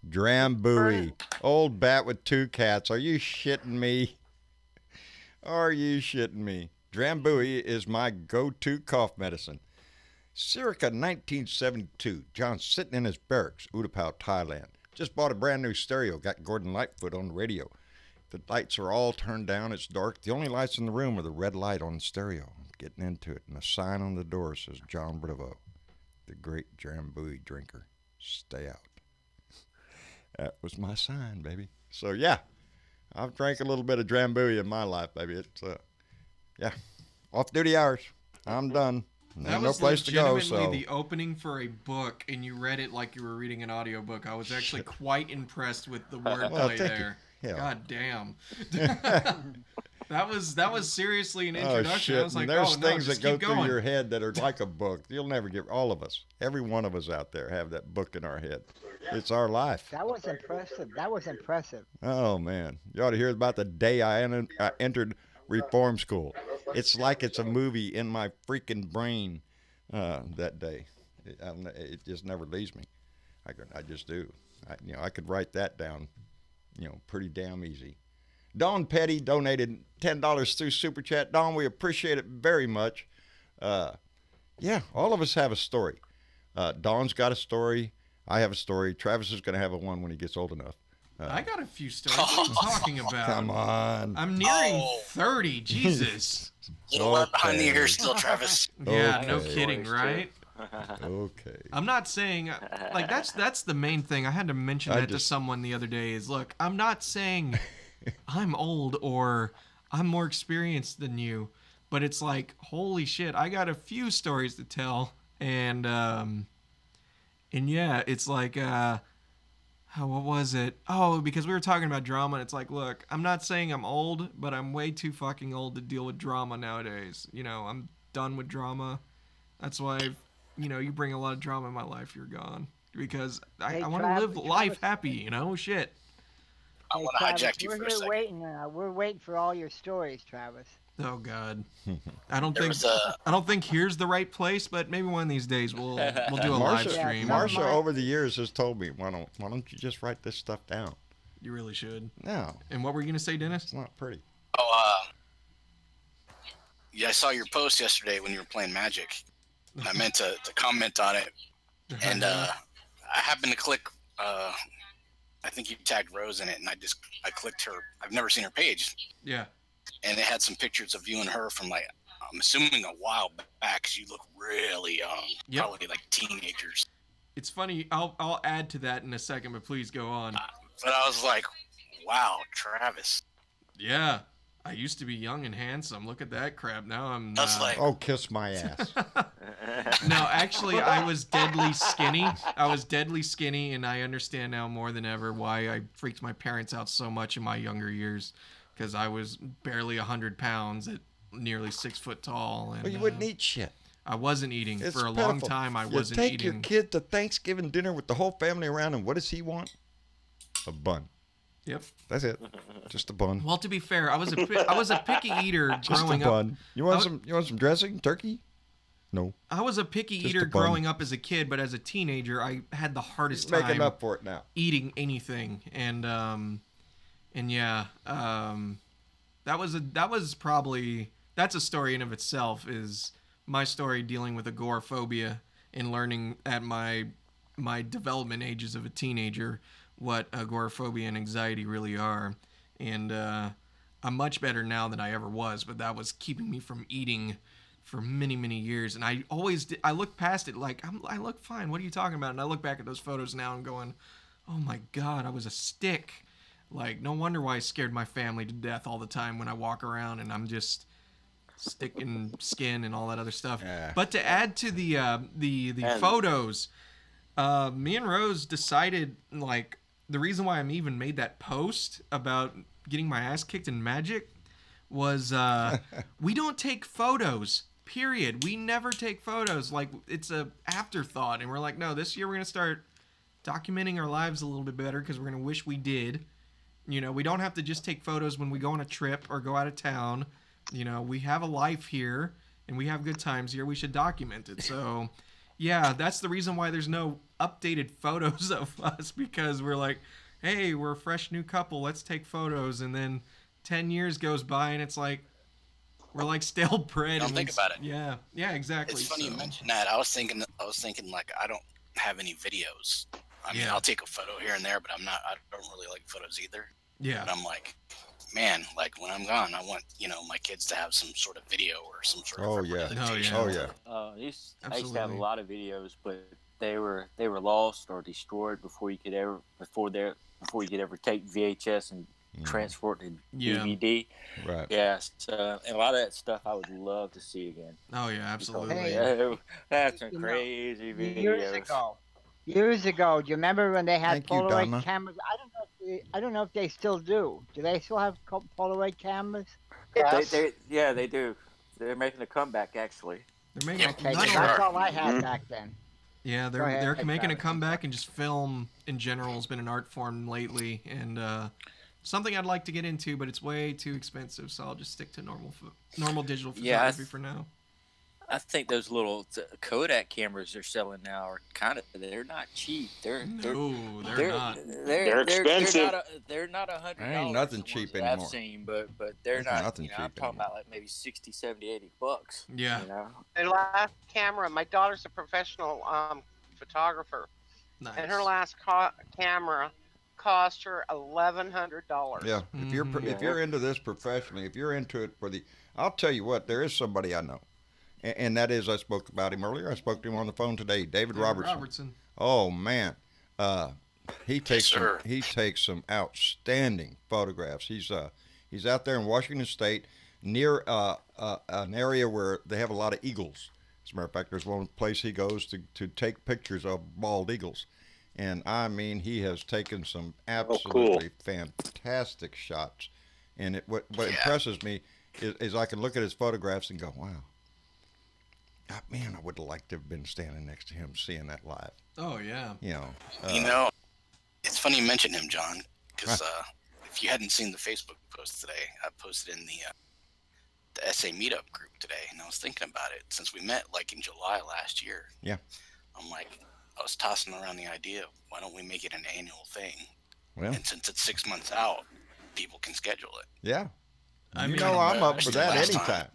Drambuie, old bat with 2 cats. Are you shitting me? Are you shitting me? Drambuie is my go-to cough medicine. Circa 1972, John's sitting in his barracks, Utapao, Thailand. Just bought a brand new stereo, got Gordon Lightfoot on the radio. The lights are all turned down, it's dark. The only lights in the room are the red light on the stereo. I'm getting into it, and a sign on the door says, John Bravo, the great Drambuie drinker. Stay out. That was my sign, baby. So, yeah, I've drank a little bit of Drambuie in my life, baby. It's, yeah, off-duty hours. I'm done. That Ain't no was place to go. legitimately So the opening for a book, and you read it like you were reading an audiobook. I was actually quite impressed with the wordplay there. Hell. God damn. That was seriously an oh introduction. shit! I was like, And there's oh no, things just that go keep going. through your head that are like a book. You'll never get all of us. Every one of us out there have that book in our head. It's our life. That was impressive. That was impressive. Oh man, you ought to hear about the day I entered reform school. It's like it's a movie in my freaking brain. That day, it just never leaves me. I just do. I could write that down, pretty damn easy. Dawn Petty donated $10 through Super Chat. Dawn, we appreciate it very much. Yeah, all of us have a story. Dawn's got a story. I have a story. Travis is going to have one when he gets old enough. I got a few stories. What are you talking about? Come on. I'm nearing 30. Jesus. Little wet behind the ears still, Travis. Yeah, Okay. no kidding, right? Okay. I'm not saying like that's the main thing. I had to mention that to someone the other day. Is look, I'm not saying I'm old or I'm more experienced than you, but it's like holy shit, I got a few stories to tell, and yeah, it's like what was it? Oh, because we were talking about drama, and it's like, look, I'm not saying I'm old, but I'm way too fucking old to deal with drama nowadays. I'm done with drama. That's why, you bring a lot of drama in my life. You're gone because I want to live life happy. Shit. I want to hijack you for a second. We're waiting for all your stories, Travis. Oh God, I don't think here's the right place, but maybe one of these days we'll do a live stream. Marsha over the years has told me, why don't you just write this stuff down? You really should. No. And what were you gonna say, Dennis? It's not pretty. Oh, yeah, I saw your post yesterday when you were playing Magic. I meant to comment on it, and I happened to click. I think you tagged Rose in it, and I clicked her. I've never seen her page. Yeah. And it had some pictures of you and her from I'm assuming a while back. 'Cause you look really young, probably like teenagers. It's funny. I'll add to that in a second, but please go on. But I was like, wow, Travis. Yeah. I used to be young and handsome. Look at that crap. Now I'm. Oh, kiss my ass. No, actually, I was deadly skinny. And I understand now more than ever why I freaked my parents out so much in my younger years, because I was barely 100 pounds at nearly 6 foot tall. And, well, you wouldn't eat shit. I wasn't eating It's for a pitiful. long time. I wasn't eating. You eating. take your kid to Thanksgiving dinner with the whole family around, and what does he want? A bun. Yep. That's it. Just a bun. Well, to be fair, I was a picky eater Just growing a bun. up. You want some dressing? Turkey? No. I was a picky Just eater a bun. growing up as a kid, but as a teenager, I had the hardest time making up for it now. eating anything. And yeah, that's a story in of itself. Is my story dealing with agoraphobia and learning at my development ages of a teenager what agoraphobia and anxiety really are. And I'm much better now than I ever was, but that was keeping me from eating for many, many years. And I look past it like, I look fine. What are you talking about? And I look back at those photos now and going, oh my God, I was a stick. Like, no wonder why I scared my family to death all the time when I walk around and I'm just sticking skin and all that other stuff. Yeah. But to add to the photos, me and Rose decided, like, the reason why I even made that post about getting my ass kicked in Magic was we don't take photos, period. We never take photos. Like, it's a afterthought. And we're like, no, this year we're going to start documenting our lives a little bit better because we're going to wish we did. We don't have to just take photos when we go on a trip or go out of town. We have a life here and we have good times here. We should document it. So, yeah, that's the reason why there's no updated photos of us, because we're like, hey, we're a fresh new couple. Let's take photos. And then 10 years goes by and it's like, we're like stale bread. Don't think about it. Yeah. Yeah, exactly. It's funny you mentioned that. I was thinking like, I don't have any videos. I mean, I'll take a photo here and there, but I don't really like photos either. Yeah. But I'm like, man, like when I'm gone, I want, my kids to have some sort of video or some sort of representation. Oh yeah. I used to have a lot of videos, but they were lost or destroyed before you could ever take VHS and transported Yeah. DVD. Right. Yeah, so and a lot of that stuff I would love to see again. Oh yeah, absolutely. Hey, That's some you know, crazy years videos. ago, do you remember when they had Thank you, Polaroid Donna. cameras? I don't know if they still do. Do they still have Polaroid cameras? Yes. They do. They're making a comeback actually. They're making Okay, not 'cause only- that's all I Mm-hmm. had back then. Yeah, Go they're ahead, making a Travis. comeback, and just film in general has been an art form lately, and something I'd like to get into, but it's way too expensive, so I'll just stick to normal digital Yeah, photography for now. I think those little Kodak cameras they're selling now are they're not cheap. No, they're they're not. They're expensive. They're not $100. There ain't nothing cheap I've anymore. seen, but they're There's not. nothing I'm cheap talking anymore. about like maybe 60, 70, $80. Yeah. You know. Her last camera, my daughter's a professional photographer, Nice. and her last camera cost her $1,100. Yeah. If you're Mhm. if you're into this professionally, if you're into it I'll tell you what, there is somebody I know, and that is, I spoke about him earlier. I spoke to him on the phone today, David Robertson. Oh man, he takes some outstanding photographs. He's out there in Washington State near an area where they have a lot of eagles. As a matter of fact, there's one place he goes to take pictures of bald eagles. And I mean, he has taken some absolutely fantastic shots. And what impresses me is I can look at his photographs and go, wow, man, I would have liked to have been standing next to him seeing that live. Oh yeah. You know, it's funny you mention him, John, because if you hadn't seen the Facebook post today, I posted in the SA meetup group today, and I was thinking about it since we met like in July last year. Yeah. I'm like, I was tossing around the idea, why don't we make it an annual thing? Well, And since it's 6 months out, people can schedule it. yeah. I mean, I'm up for that last anytime. time.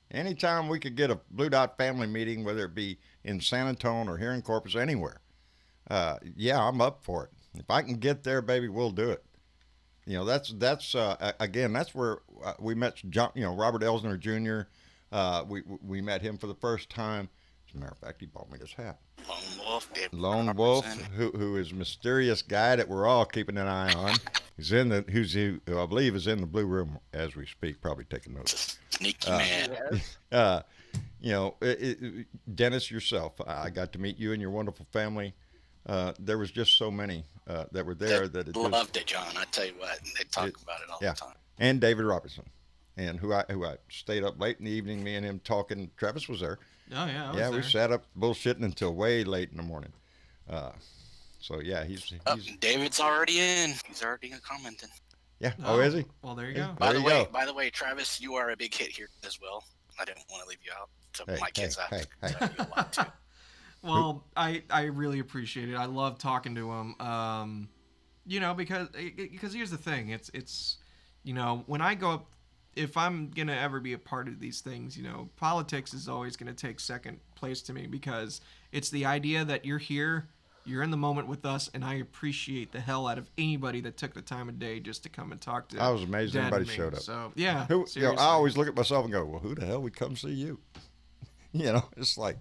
Anytime we could get a Blue Dot family meeting, whether it be in San Antonio or here in Corpus, anywhere. Yeah, I'm up for it. If I can get there, baby, we'll do it. That's again, that's where we met John, Robert Elsner Jr. We met him for the first time. As a matter of fact, he bought me this hat. Lone Wolf, who is a mysterious guy that we're all keeping an eye on. Who I believe is in the blue room as we speak, probably taking notes. Sneaky man. Dennis, yourself, I got to meet you and your wonderful family. There was just so many that were there that it loved it, John. I tell you what, they talk about it all the time. And David Robertson, and who I stayed up late in the evening, me and him talking. Travis was there. Oh yeah. I was Yeah, there. we sat up bullshitting until way late in the morning. So yeah, he's David's already in. He's already commenting. yeah. Oh, is he? Well, there you go. By There the you way, go. Travis, you are a big hit here as well. I didn't want to leave you out. So Hey, my kids hey, have hey. you a lot too. Well, I really appreciate it. I love talking to him. Because here's the thing. It's when I go up, if I'm gonna ever be a part of these things, politics is always gonna take second place to me, because it's the idea that you're here, you're in the moment with us, and I appreciate the hell out of anybody that took the time of day just to come and talk to. I was amazed Dad anybody and me. showed up. So yeah, I always look at myself and go, well, who the hell would come see you? It's like,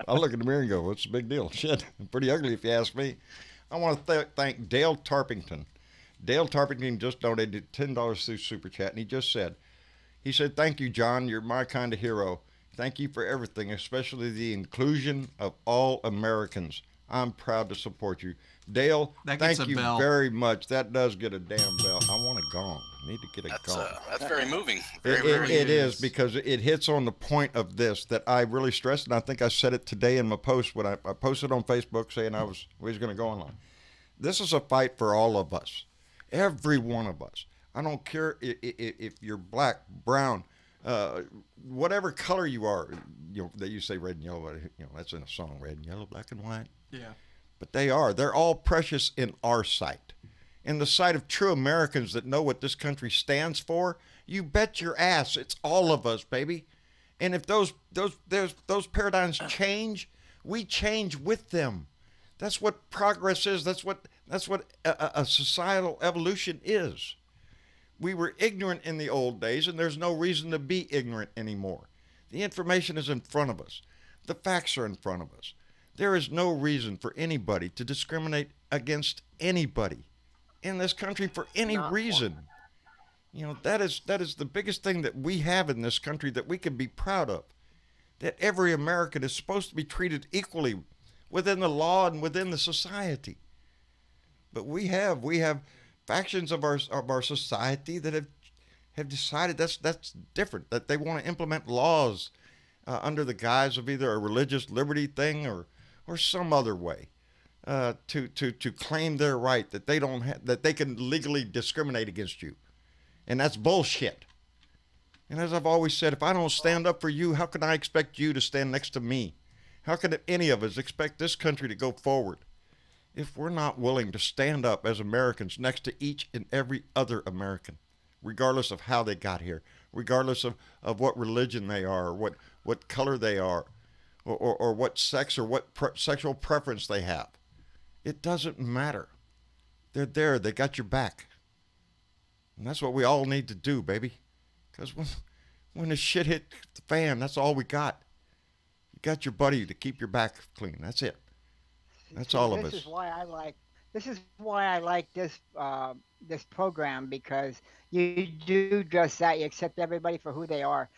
I look in the mirror and go, what's the big deal? Shit, pretty ugly if you ask me. I want to thank Dale Tarpington. Dale Tarpington just donated $10 through Super Chat, and he said, thank you, John. You're my kind of hero. Thank you for everything, especially the inclusion of all Americans. I'm proud to support you. Dale, thank you very much. That does get a damn bell. I want a gong. I need to get a gong. That's very moving. It is, because it hits on the point of this that I really stressed, and I think I said it today in my post when I posted on Facebook saying we was going to go online. This is a fight for all of us, every one of us. I don't care if you're black, brown, whatever color you are. That you say red and yellow. That's in a song, red and yellow, black and white. Yeah. But they're all precious in our sight. In the sight of true Americans that know what this country stands for, you bet your ass it's all of us, baby. And if those paradigms change, we change with them. That's what progress is. That's what a societal evolution is. We were ignorant in the old days, and there's no reason to be ignorant anymore. The information is in front of us. The facts are in front of us. There is no reason for anybody to discriminate against anybody. in this country for any Not reason. one. You know, that is the biggest thing that we have in this country that we can be proud of. That every American is supposed to be treated equally within the law and within the society. But we have factions of our society that have decided that's different, that they want to implement laws under the guise of either a religious liberty thing or some other way to claim their right, that they don't that they can legally discriminate against you. And that's bullshit. And as I've always said, if I don't stand up for you, how can I expect you to stand next to me? How can any of us expect this country to go forward if we're not willing to stand up as Americans next to each and every other American, regardless of how they got here, regardless of what religion they are, or what color they are, or what sex or what sexual preference they have? It doesn't matter. They're there. They got your back. And that's what we all need to do, baby. Because when the shit hit the fan, that's all we got. You got your buddy to keep your back clean. That's it. That's all of us. This is why I like this program, because you do just that. You accept everybody for who they are.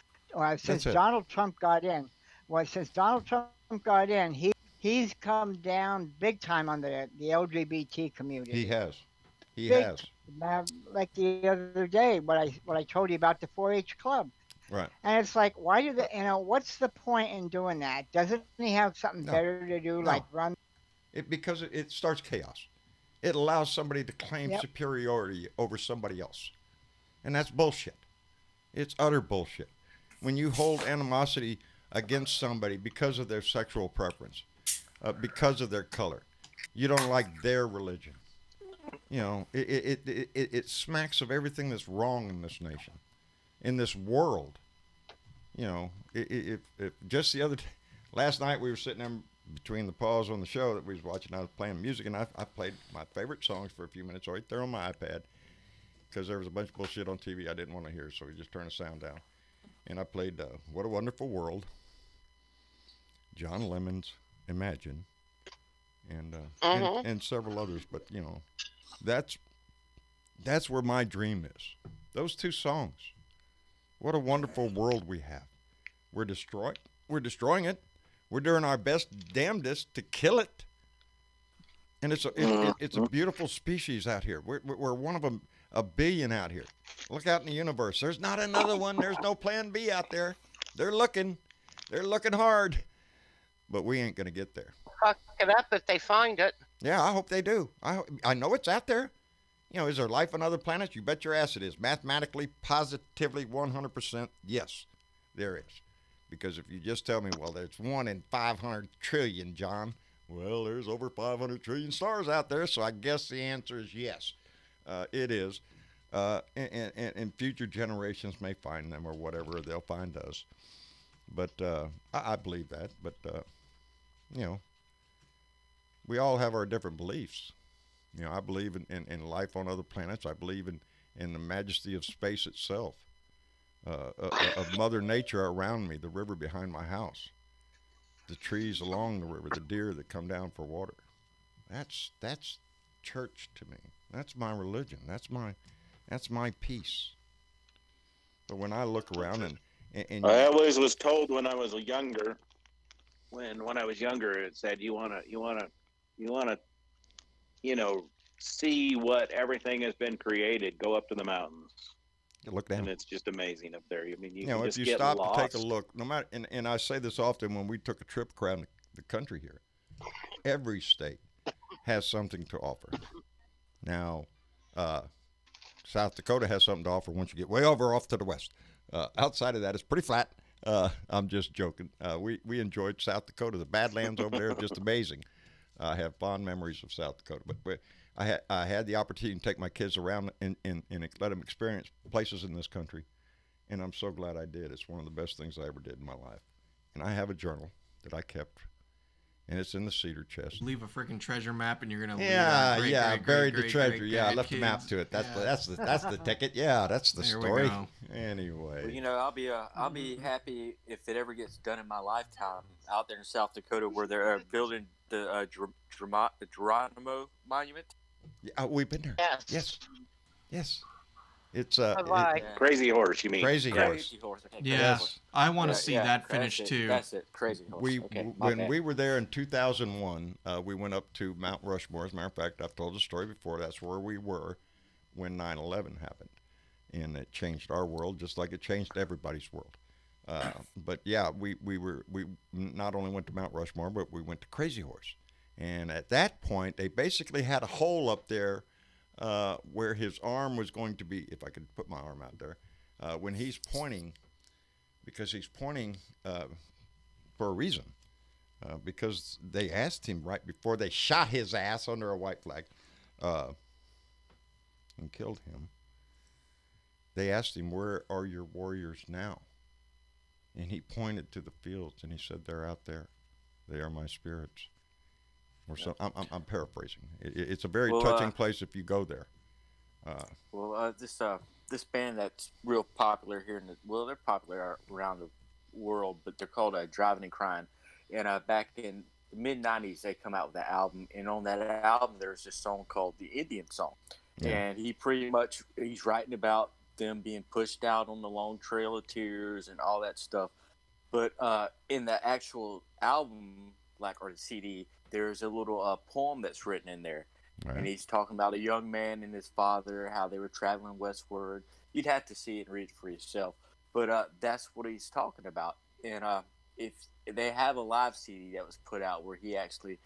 Since Donald Trump got in, he's come down big time on the LGBT community. He has. Like the other day, what I told you about the 4-H club. Right. And it's like, why do they? What's the point in doing that? Doesn't he have something better to do, like run? Because it starts chaos. It allows somebody to claim superiority over somebody else, and that's bullshit. It's utter bullshit. When you hold animosity against somebody because of their sexual preference, because of their color, you don't like their religion. You know, it smacks of everything that's wrong in this nation, in this world. You know, if just the other day, last night we were sitting there between the pause on the show that we was watching. I was playing music, and I played my favorite songs for a few minutes right there on my iPad, because there was a bunch of bullshit on TV I didn't want to hear, so we just turned the sound down. And I played What a Wonderful World, John Lemon's Imagine, and several others. But, you know, that's where my dream is. Those two songs. What a wonderful world we have. We're destroying it. We're doing our best damnedest to kill it. And it's a beautiful species out here. We're one of a billion out here. Look out in the universe. There's not another one. There's no plan B out there. They're looking hard. But we ain't going to get there. Fuck it up if they find it. Yeah, I hope they do. I know it's out there. You know, is there life on other planets? You bet your ass it is. Mathematically, positively, 100%, yes, there is. Because if you just tell me, well, there's 1 in 500 trillion, John. Well, there's over 500 trillion stars out there, so I guess the answer is yes. It is. And future generations may find them or whatever. They'll find us. But I believe that. But, you know, we all have our different beliefs. You know, I believe in life on other planets. I believe in the majesty of space itself, of Mother Nature around me, the river behind my house, the trees along the river, the deer that come down for water. That's church to me. That's my religion. That's my peace. But when I look around and I always was told when I was younger, when I was younger, it said you wanna, you know, see what everything has been created. Go up to the mountains. Look down. And it's just amazing up there. I mean, you know, can if just you get stop lost. to take a look, no matter, and I say this often when we took a trip around the country here, every state has something to offer. Now, South Dakota has something to offer once you get way off to the west. Outside of that, it's pretty flat. I'm just joking. We enjoyed South Dakota. The Badlands over there are just amazing. I have fond memories of South Dakota. But I had the opportunity to take my kids around and let them experience places in this country, and I'm so glad I did. It's one of the best things I ever did in my life. And I have a journal that I kept, and it's in the cedar chest. Leave a freaking treasure map, and you're gonna buried the treasure. Yeah, I left the map to it. That's the ticket. Yeah, that's the story. Anyway, well, you know, I'll be happy if it ever gets done in my lifetime out there in South Dakota, where they're building the Geronimo Monument. Yeah, we've been there. Yes. Yes. Yes. It's Crazy Horse, you mean? Crazy Horse. Crazy Horse. Okay, Yeah, Yes. Horse. I want to Yeah, see yeah, that finish too. That's it. Crazy Horse. Okay, When we were there in 2001, we went up to Mount Rushmore. As a matter of fact, I've told the story before. That's where we were when 9/11 happened, and it changed our world just like it changed everybody's world. But yeah, we not only went to Mount Rushmore, but we went to Crazy Horse, and at that point, they basically had a hole up there where his arm was going to be. If I could put my arm out there, when he's pointing, because he's pointing for a reason. Because they asked him right before they shot his ass under a white flag and killed him. They asked him, "Where are your warriors now?" And he pointed to the fields and he said, "They're out there. They are my spirits." Or so I'm paraphrasing. It's a very touching place if you go there. This band that's real popular here they're popular around the world, but they're called Driving and Crying. And back in the mid-90s, they come out with an album, and on that album, there's this song called the Indian Song. Yeah. And he's writing about them being pushed out on the long trail of tears and all that stuff. But in the actual album, or the CD, there's a little poem that's written in there. Right. And he's talking about a young man and his father, how they were traveling westward. You'd have to see it and read it for yourself. But that's what he's talking about. And if they have a live CD that was put out where he actually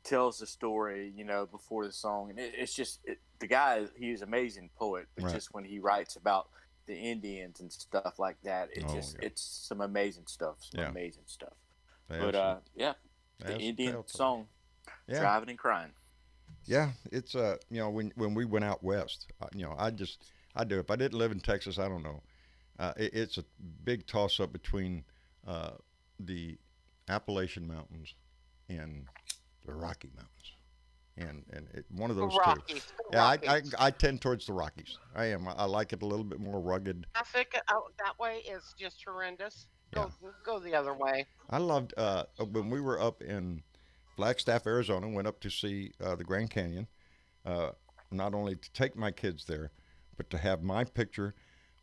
tells the story, before the song. And it's just, the guy, he's an amazing poet. But right. Just when he writes about the Indians and stuff like that, it's some amazing stuff. Amazing stuff. But the Indian Song, Driving and Crying. Yeah, it's when we went out west, I do. If I didn't live in Texas, I don't know. It's a big toss up between the Appalachian Mountains and the Rocky Mountains, and one of those two. Yeah, I tend towards the Rockies. I am. I like it a little bit more rugged. Traffic out that way is just horrendous. Go the other way. I loved when we were up in Flagstaff, Arizona, went up to see the Grand Canyon, not only to take my kids there, but to have my picture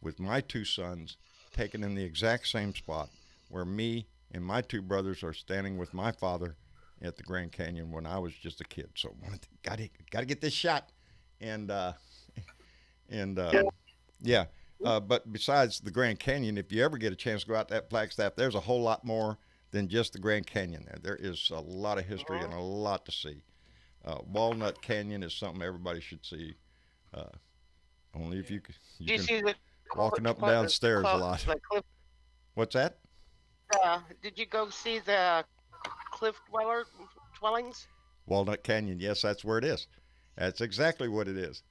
with my two sons taken in the exact same spot where me and my two brothers are standing with my father at the Grand Canyon when I was just a kid. So got to get this shot, and but besides the Grand Canyon, if you ever get a chance to go out to that Flagstaff, there's a whole lot more than just the Grand Canyon there. There is a lot of history and a lot to see. Walnut Canyon is something everybody should see. Only if you can walking up and down stairs a lot. What's that? Did you go see the cliff dwellings? Walnut Canyon, yes, that's where it is. That's exactly what it is.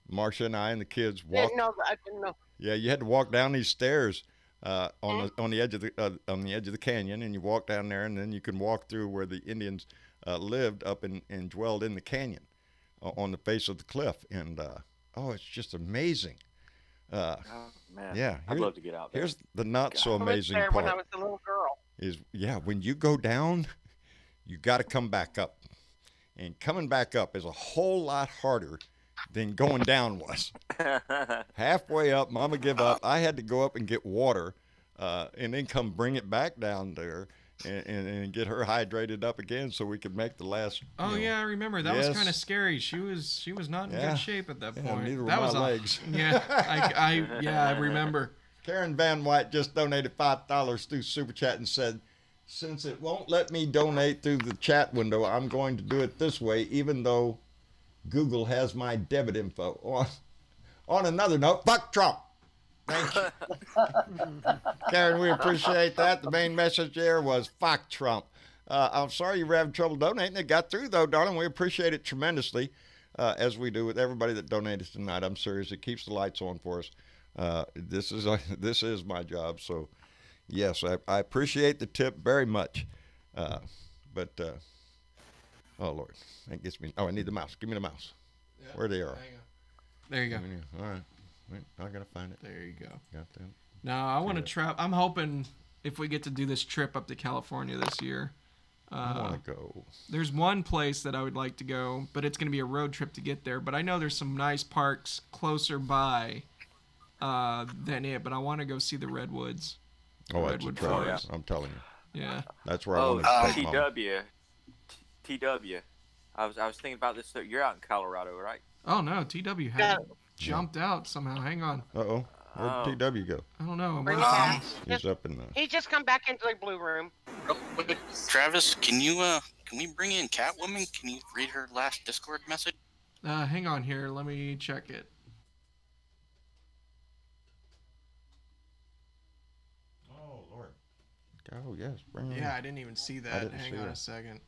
Marcia and I and the kids walked. I didn't know. Yeah, you had to walk down these stairs on the edge of the canyon, and you walk down there, and then you can walk through where the Indians lived up and dwelled in the canyon on the face of the cliff, and it's just amazing. Oh, man. Yeah, I'd love to get out there. Here's the not so amazing part. part. When I was a little girl. When you go down, you got to come back up, and coming back up is a whole lot harder than going down was. Halfway up, Mama give up. I had to go up and get water, and then come bring it back down there. And get her hydrated up again so we could make the last. Yeah, I remember that was kind of scary. She was not in good shape at that point. Neither were that my was legs. I remember. Karen Van White just donated $5 through Super Chat and said, "Since it won't let me donate through the chat window, I'm going to do it this way, even though Google has my debit info." On another note, fuck Trump. Thank you. Karen, we appreciate that. The main message there was fuck Trump. I'm sorry you were having trouble donating. It got through, though, darling. We appreciate it tremendously, as we do with everybody that donated tonight. I'm serious. It keeps the lights on for us. This is my job. So, yes, I appreciate the tip very much. Oh, Lord. That gets me. Oh, I need the mouse. Give me the mouse. Yeah, where they are. There you go. All right. Wait, I gotta find it. There you go. Got that. No, I want to travel. I'm hoping if we get to do this trip up to California this year, I want to go. There's one place that I would like to go, but it's going to be a road trip to get there. But I know there's some nice parks closer by than it. But I want to go see the redwoods. Oh, that's a trail. I'm telling you. Yeah. That's where I want to take Mom. TW. I was thinking about this. You're out in Colorado, right? Oh no, TW had jumped out somehow. Hang on. Uh-oh. Where'd TW go? I don't know. He's up in the... He just come back into the blue room. Real quick, Travis, can we bring in Catwoman? Can you read her last Discord message? Hang on here. Let me check it. Oh, Lord. Oh, yes. Bring her in. Yeah, I didn't even see that. Hang on a second.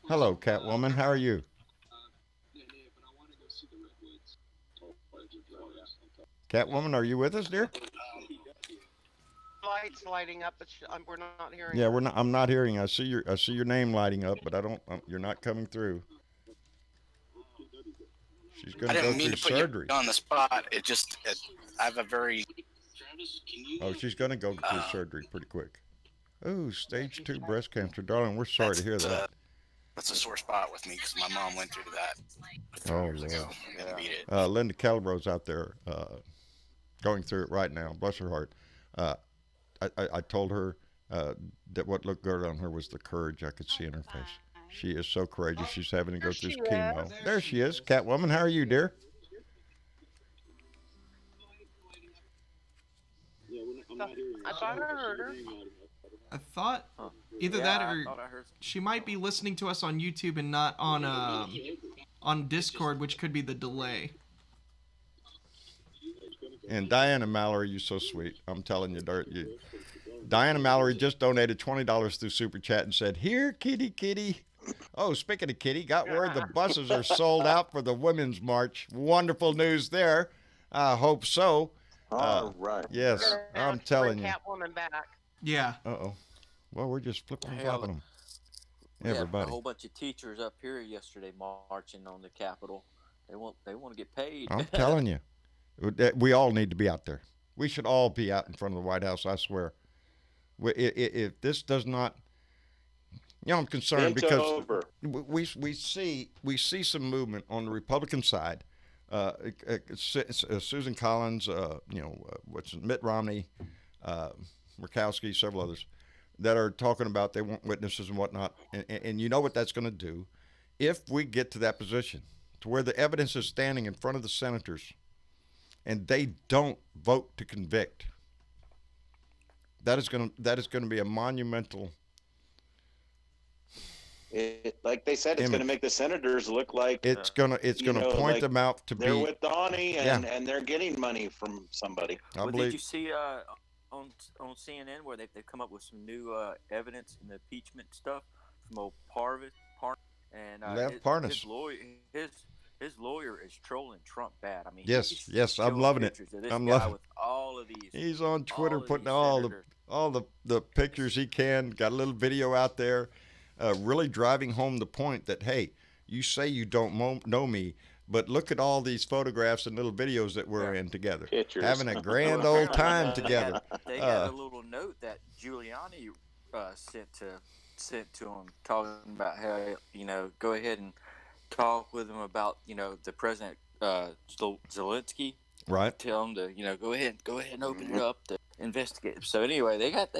Hello, Catwoman. How are you? Catwoman, are you with us, dear? Lights lighting up, but we're not hearing. Yeah, we're not. I'm not hearing. I see your name lighting up, but I don't. You're not coming through. She's going to go through surgery. You on the spot. I have a very. Oh, she's going to go through surgery pretty quick. Oh, stage 2 breast cancer, darling. We're sorry to hear that. That's a sore spot with me because my mom went through that. Oh, years ago. yeah. Beat it. Linda Calabro's out there going through it right now. Bless her heart. I told her that what looked good on her was the courage I could see in her face. She is so courageous. She's having to go through chemo. There she is. Catwoman, how are you, dear? I thought I heard her. I thought either that or she might be listening to us on YouTube and not on Discord, which could be the delay. And Diana Mallory, you're so sweet. I'm telling you, Diana Mallory just donated $20 through Super Chat and said, "Here, kitty, kitty." Oh, speaking of kitty, got word the buses are sold out for the Women's March. Wonderful news there. I hope so. All right. Yes, I'm telling you. Catwoman back. Yeah. Uh-oh. Well, we're just flipping and flopping them. Everybody. A whole bunch of teachers up here yesterday marching on the Capitol. They want to get paid. I'm telling you. We all need to be out there. We should all be out in front of the White House, I swear. If this does not... I'm concerned because we see some movement on the Republican side. Susan Collins, Mitt Romney, Murkowski, several others that are talking about they want witnesses and whatnot. And you know what that's going to do? If we get to that position to where the evidence is standing in front of the senators and they don't vote to convict, that is going to be a monumental. Like they said, it's going to make the senators look like it's going to point like them out to they're be with Donnie and they're getting money from somebody. Did you see on CNN where they've come up with some new evidence in the impeachment stuff from old Parnas and Lev Parnas. His lawyer is trolling Trump bad. I mean, yes, I'm loving it. I'm loving with all of these. He's on Twitter putting all the pictures he can. Got a little video out there. Really driving home the point that, hey, you say you don't know me, but look at all these photographs and little videos that we're in together. Pictures. Having a grand old time together. They got a little note that Giuliani sent to him talking about how, go ahead and talk with him about, the president, Zelensky. Right. Tell him to, go ahead and open it up to investigate. So anyway, they got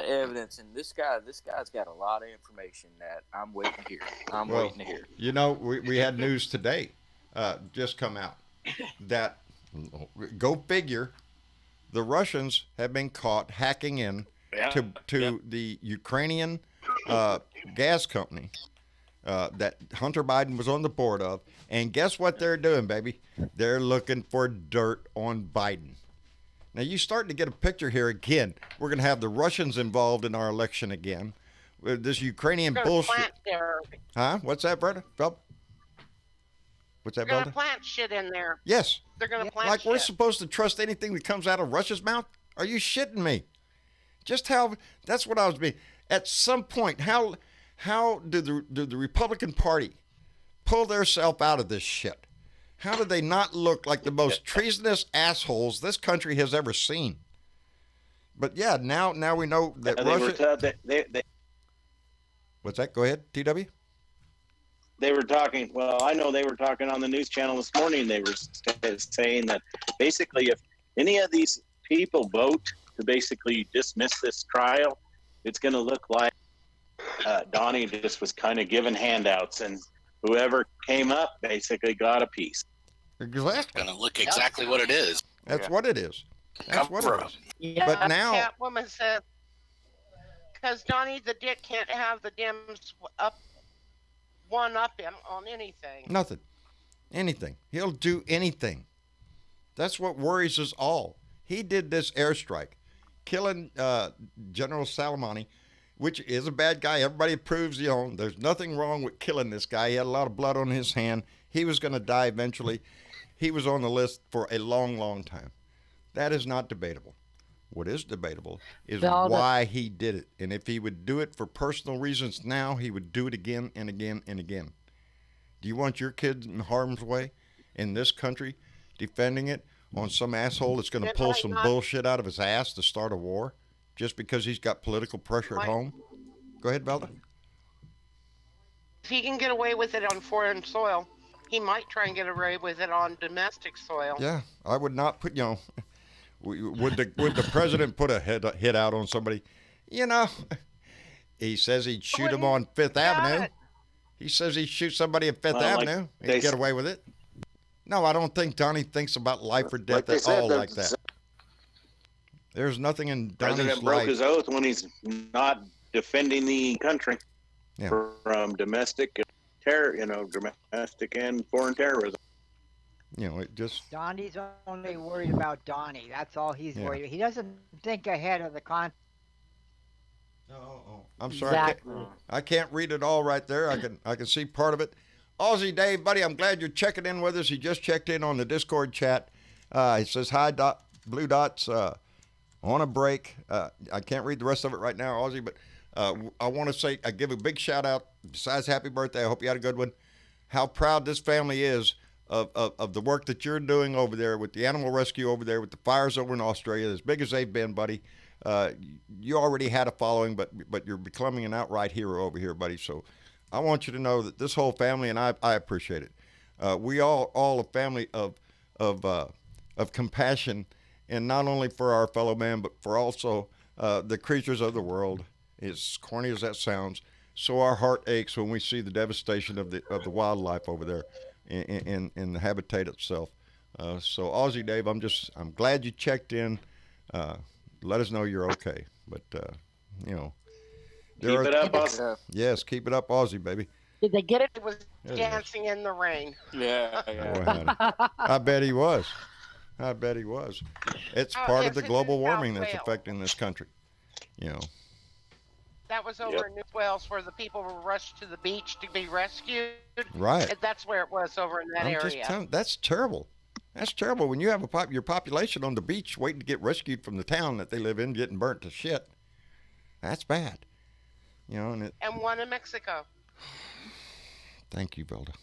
evidence, and this guy's got a lot of information that I'm waiting to hear. Waiting to hear. We had news today just come out that, go figure, the Russians have been caught hacking in to the Ukrainian gas company that Hunter Biden was on the board of, and guess what they're doing, baby? They're looking for dirt on Biden. Now, you're starting to get a picture here again. We're going to have the Russians involved in our election again. This Ukrainian bullshit. Huh? What's that, Brenda? What's that, They're going to plant shit in there. Yes. They're going to plant like shit. We're supposed to trust anything that comes out of Russia's mouth? Are you shitting me? That's what I was being. At some point, how did the Republican Party pull themselves out of this shit? How do they not look like the most treasonous assholes this country has ever seen? But yeah, now we know that they Russia. were told that they What's that? Go ahead, TW. they were talking. Well, I know they were talking on the news channel this morning. They were saying that basically, if any of these people vote to basically dismiss this trial, it's going to look like Donnie just was kind of giving handouts, and whoever came up basically got a piece. Exactly. It's gonna look exactly what it is. That's what it is. That's what it is. Yeah, But now, Catwoman said, because Donnie the Dick can't have the Dems one up him on anything. nothing, anything. He'll do anything. That's what worries us all. He did this airstrike, killing General Soleimani, which is a bad guy. Everybody approves, there's nothing wrong with killing this guy. He had a lot of blood on his hand. He was going to die eventually. He was on the list for a long, long time. That is not debatable. What is debatable is why he did it. And if he would do it for personal reasons now, he would do it again and again and again. Do you want your kids in harm's way in this country, defending it on some asshole that's going to pull some bullshit out of his ass to start a war just because he's got political pressure at home? Go ahead, Velda. If he can get away with it on foreign soil, he might try and get away with it on domestic soil. Yeah, I would not put, would the president put a hit out on somebody? He says he'd shoot him on Fifth Avenue. He says he'd shoot somebody at Fifth Avenue. He'd get away with it. No, I don't think Donnie thinks about life or death at all like that. There's nothing in Donnie's President broke life. his oath when he's not defending the country from domestic terror, domestic and foreign terrorism. It just. Donnie's only worried about Donnie. That's all he's worried about. He doesn't think ahead of the con. I'm sorry. I can't read it all right there. I can see part of it. Aussie Dave, buddy, I'm glad you're checking in with us. He just checked in on the Discord chat. He says, hi, Blue Dots, on a break. I can't read the rest of it right now, Aussie, but I want to say, I give a big shout out, besides happy birthday, I hope you had a good one, how proud this family is of the work that you're doing over there with the animal rescue over there, with the fires over in Australia, as big as they've been, buddy. You already had a following, but you're becoming an outright hero over here, buddy. So I want you to know that this whole family, and I appreciate it. We all a family of compassion, and not only for our fellow man, but for also the creatures of the world. As corny as that sounds, so our heart aches when we see the devastation of the wildlife over there in the habitat itself. So Aussie Dave, I'm glad you checked in. Let us know you're okay. But keep it up, Aussie. Yes, keep it up, Aussie, baby. Did they get it? It was dancing in the rain. Yeah. I bet he was. It's part of the global warming that's affecting this country. That was over in New Wales, where the people were rushed to the beach to be rescued. Right. That's where it was, over in that area. That's terrible. That's terrible. When you have your population on the beach waiting to get rescued from the town that they live in, getting burnt to shit. That's bad. And one in Mexico. Thank you, Velda.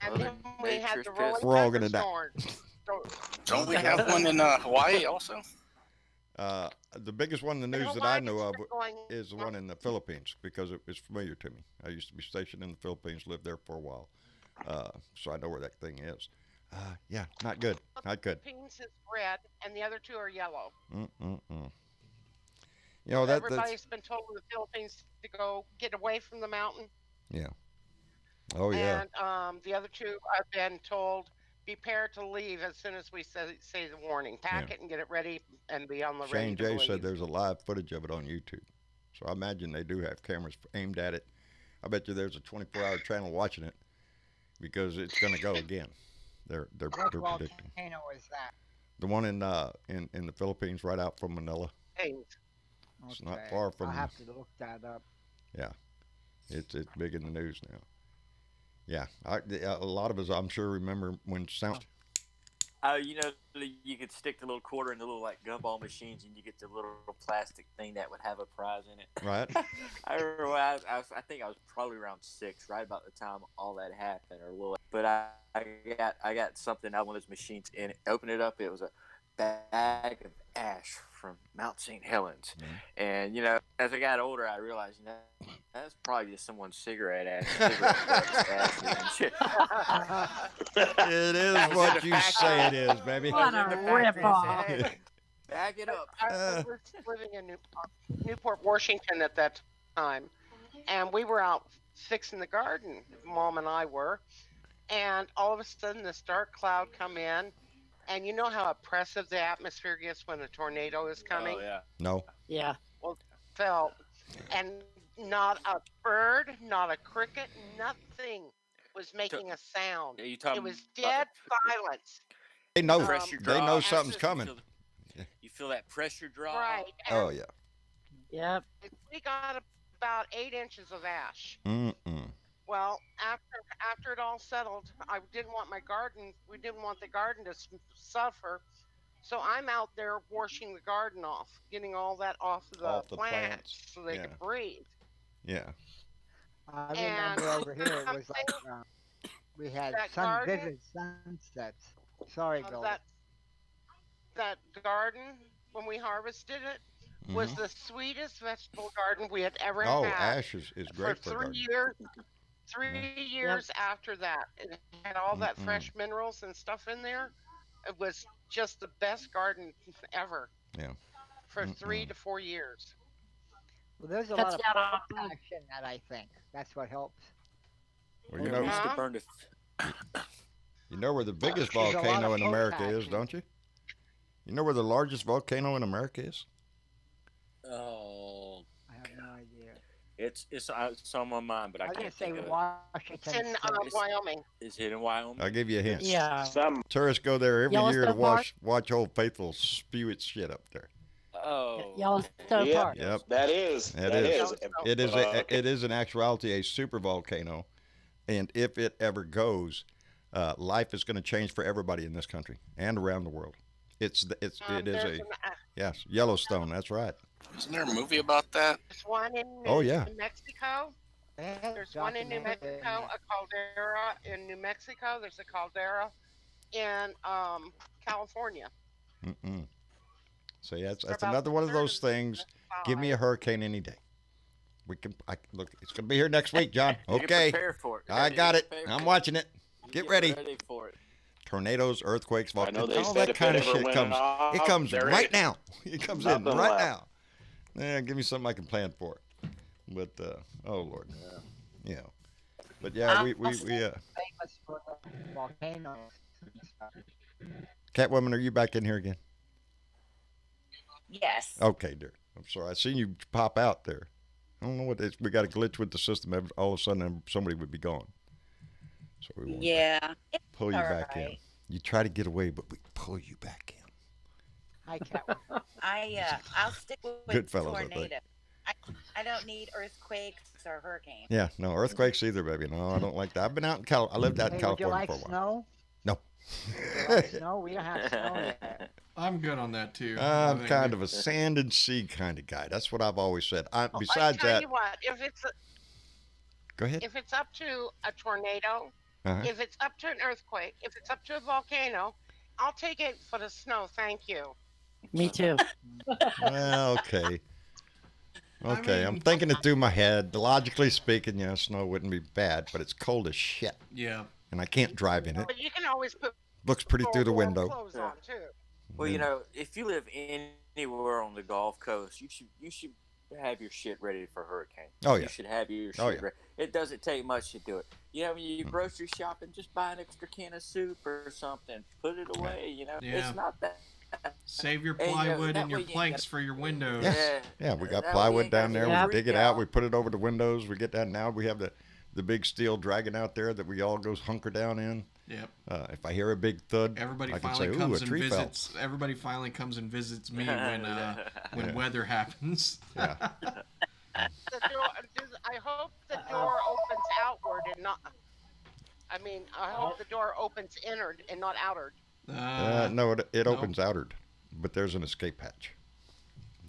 And then we had the rolling We're all gonna die. Don't we have one in Hawaii also? The biggest one in the news that I know of is the one in the Philippines, because it was familiar to me. I used to be stationed in the Philippines, lived there for a while, so I know where that thing is. Yeah, not good. Not good. The Philippines is red, and the other two are yellow. Everybody's been told in the Philippines to go get away from the mountain. Yeah. Oh yeah. And the other two have been told, prepare to leave as soon as we say the warning. Pack it and get it ready and be on the ready. Shane Jay said there's a live footage of it on YouTube, so I imagine they do have cameras aimed at it. I bet you there's a 24-hour channel watching it, because it's going to go again. They're predicting. What volcano is that? The one in the Philippines, right out from Manila. It's not far from. I'll have to look that up. Yeah, it's big in the news now. Yeah, a lot of us, I'm sure, remember when sound. You could stick the little quarter in the little gumball machines, and you get the little plastic thing that would have a prize in it. Right. I remember when I think I was probably around 6, right about the time all that happened, or a little. But I got something out of one of those machines, and open it up. It was a bag of ash from Mount St. Helens. And, as I got older, I realized, that's probably just someone's cigarette ash. It is what you say it is, baby. What a rip-off. Hey, bag it up. I was living in Newport, Washington at that time, and we were out fixing the garden. Mom and I were, and all of a sudden this dark cloud come in, and you know how oppressive the atmosphere gets when a tornado is coming? Oh, yeah. No. Yeah. Well, felt, and not a bird, not a cricket, nothing was making a sound. Are you talking It was about dead silence. They know. pressure They know drop? something's coming. You feel that pressure drop? Right. Oh, yeah. Yep. We got about 8 inches of ash. Mm-mm. Well, after it all settled, I didn't want my garden. We didn't want the garden to suffer, so I'm out there washing the garden off, getting all that off the plants so they could breathe. Yeah. I remember over here it was like we had vivid sunsets. Sorry, Bill. That garden when we harvested it was the sweetest vegetable garden we had ever had. Oh, ash is great for 3 years. 3 years after that, it had all that fresh minerals and stuff in there. It was just the best garden ever. Yeah. For 3 to 4 years. Well, there's a lot of action that I think. That's what helps. Well, You know where the biggest volcano in America is, don't you? You know where the largest volcano in America is? Oh, I have no idea. it's on my mind, but I was can't gonna say think of Washington. It's in Wyoming. Is it in Wyoming? I'll give you a hint. Yeah. Tourists go there every year to Yellowstone watch Old Faithful spew its shit up there. Oh. Yellowstone Park. Yep. That is. It is in actuality a super volcano, and if it ever goes, life is going to change for everybody in this country and around the world. It is yes, Yellowstone. That's right. Isn't there a movie about that? There's one in New Mexico. There's one in New Mexico, a caldera in New Mexico. There's a caldera in California. So yeah, it's another one of those things. Give me a hurricane any day. Look. It's going to be here next week, John. Okay. Prepare for it. I got it. I'm watching it. Get ready. Ready for it. Tornadoes, earthquakes, volcanoes, all said that kind of shit comes. off, It comes there right is now. It comes in nothing right left. now. Yeah, give me something I can plan for. But oh Lord, yeah. But yeah, we famous for the volcanoes. Catwoman, are you back in here again? Yes. Okay, dear. I'm sorry. I seen you pop out there. I don't know what it is. We got a glitch with the system. All of a sudden, somebody would be gone. So we won't pull you back in. You try to get away, but we pull you back in. Hi, Catwoman. I'll stick with Goodfellas, I think. tornado. I don't need earthquakes or hurricanes. Yeah, no earthquakes either, baby. No, I don't like that. I've been out in I lived out in Would you California like for a while. snow? No. Would you like snow? We don't have snow yet. I'm good on that too. I'm kind of a sand and sea kind of guy. That's what I've always said. Besides I tell that, you what, go ahead. if it's up to a tornado, if it's up to an earthquake, if it's up to a volcano, I'll take 8 foot of snow. Thank you. Me too. Well, okay. Okay, I'm thinking it through my head. Logically speaking, snow wouldn't be bad, but it's cold as shit. Yeah. And I can't drive in it. But you can always put Looks pretty through the warm window. clothes on too. Well, if you live anywhere on the Gulf Coast, you should have your shit ready for hurricane. Oh, yeah. You should have your shit ready. It doesn't take much to do it. When you grocery shopping, just buy an extra can of soup or something. Put it away. Yeah. It's not that. Save your plywood and your planks for your windows. Yes. Yeah, we got plywood down there. We dig it out. We put it over the windows. We get that. Now we have the big steel dragon out there that we all go hunker down in. Yep. If I hear a big thud, everybody I can finally say, comes a and tree visits. Everybody finally comes and visits me when weather happens. Yeah. I hope the door opens outward and not. I hope the door opens inward and not outward. No, it opens outward, but there's an escape hatch.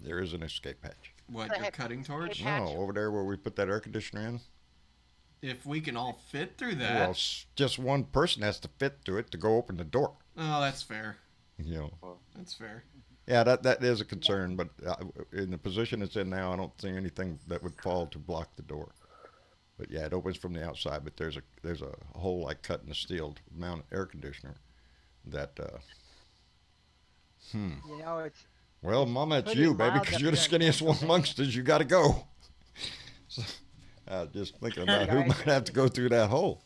There is an escape hatch. What, your cutting torch? No, over there where we put that air conditioner in. If we can all fit through that. Well, just one person has to fit through it to go open the door. Oh, that's fair. You know. Well, That's fair. Yeah, that is a concern, but in the position it's in now, I don't see anything that would fall to block the door. But yeah, it opens from the outside, but there's a hole like cut in the steel to mount an air conditioner. That You know, well, Mama, it's pretty you, baby, mild because up you're the here in skinniest one Pennsylvania. amongst us. You got to go. So, just thinking about who Guys, might have to go through that hole.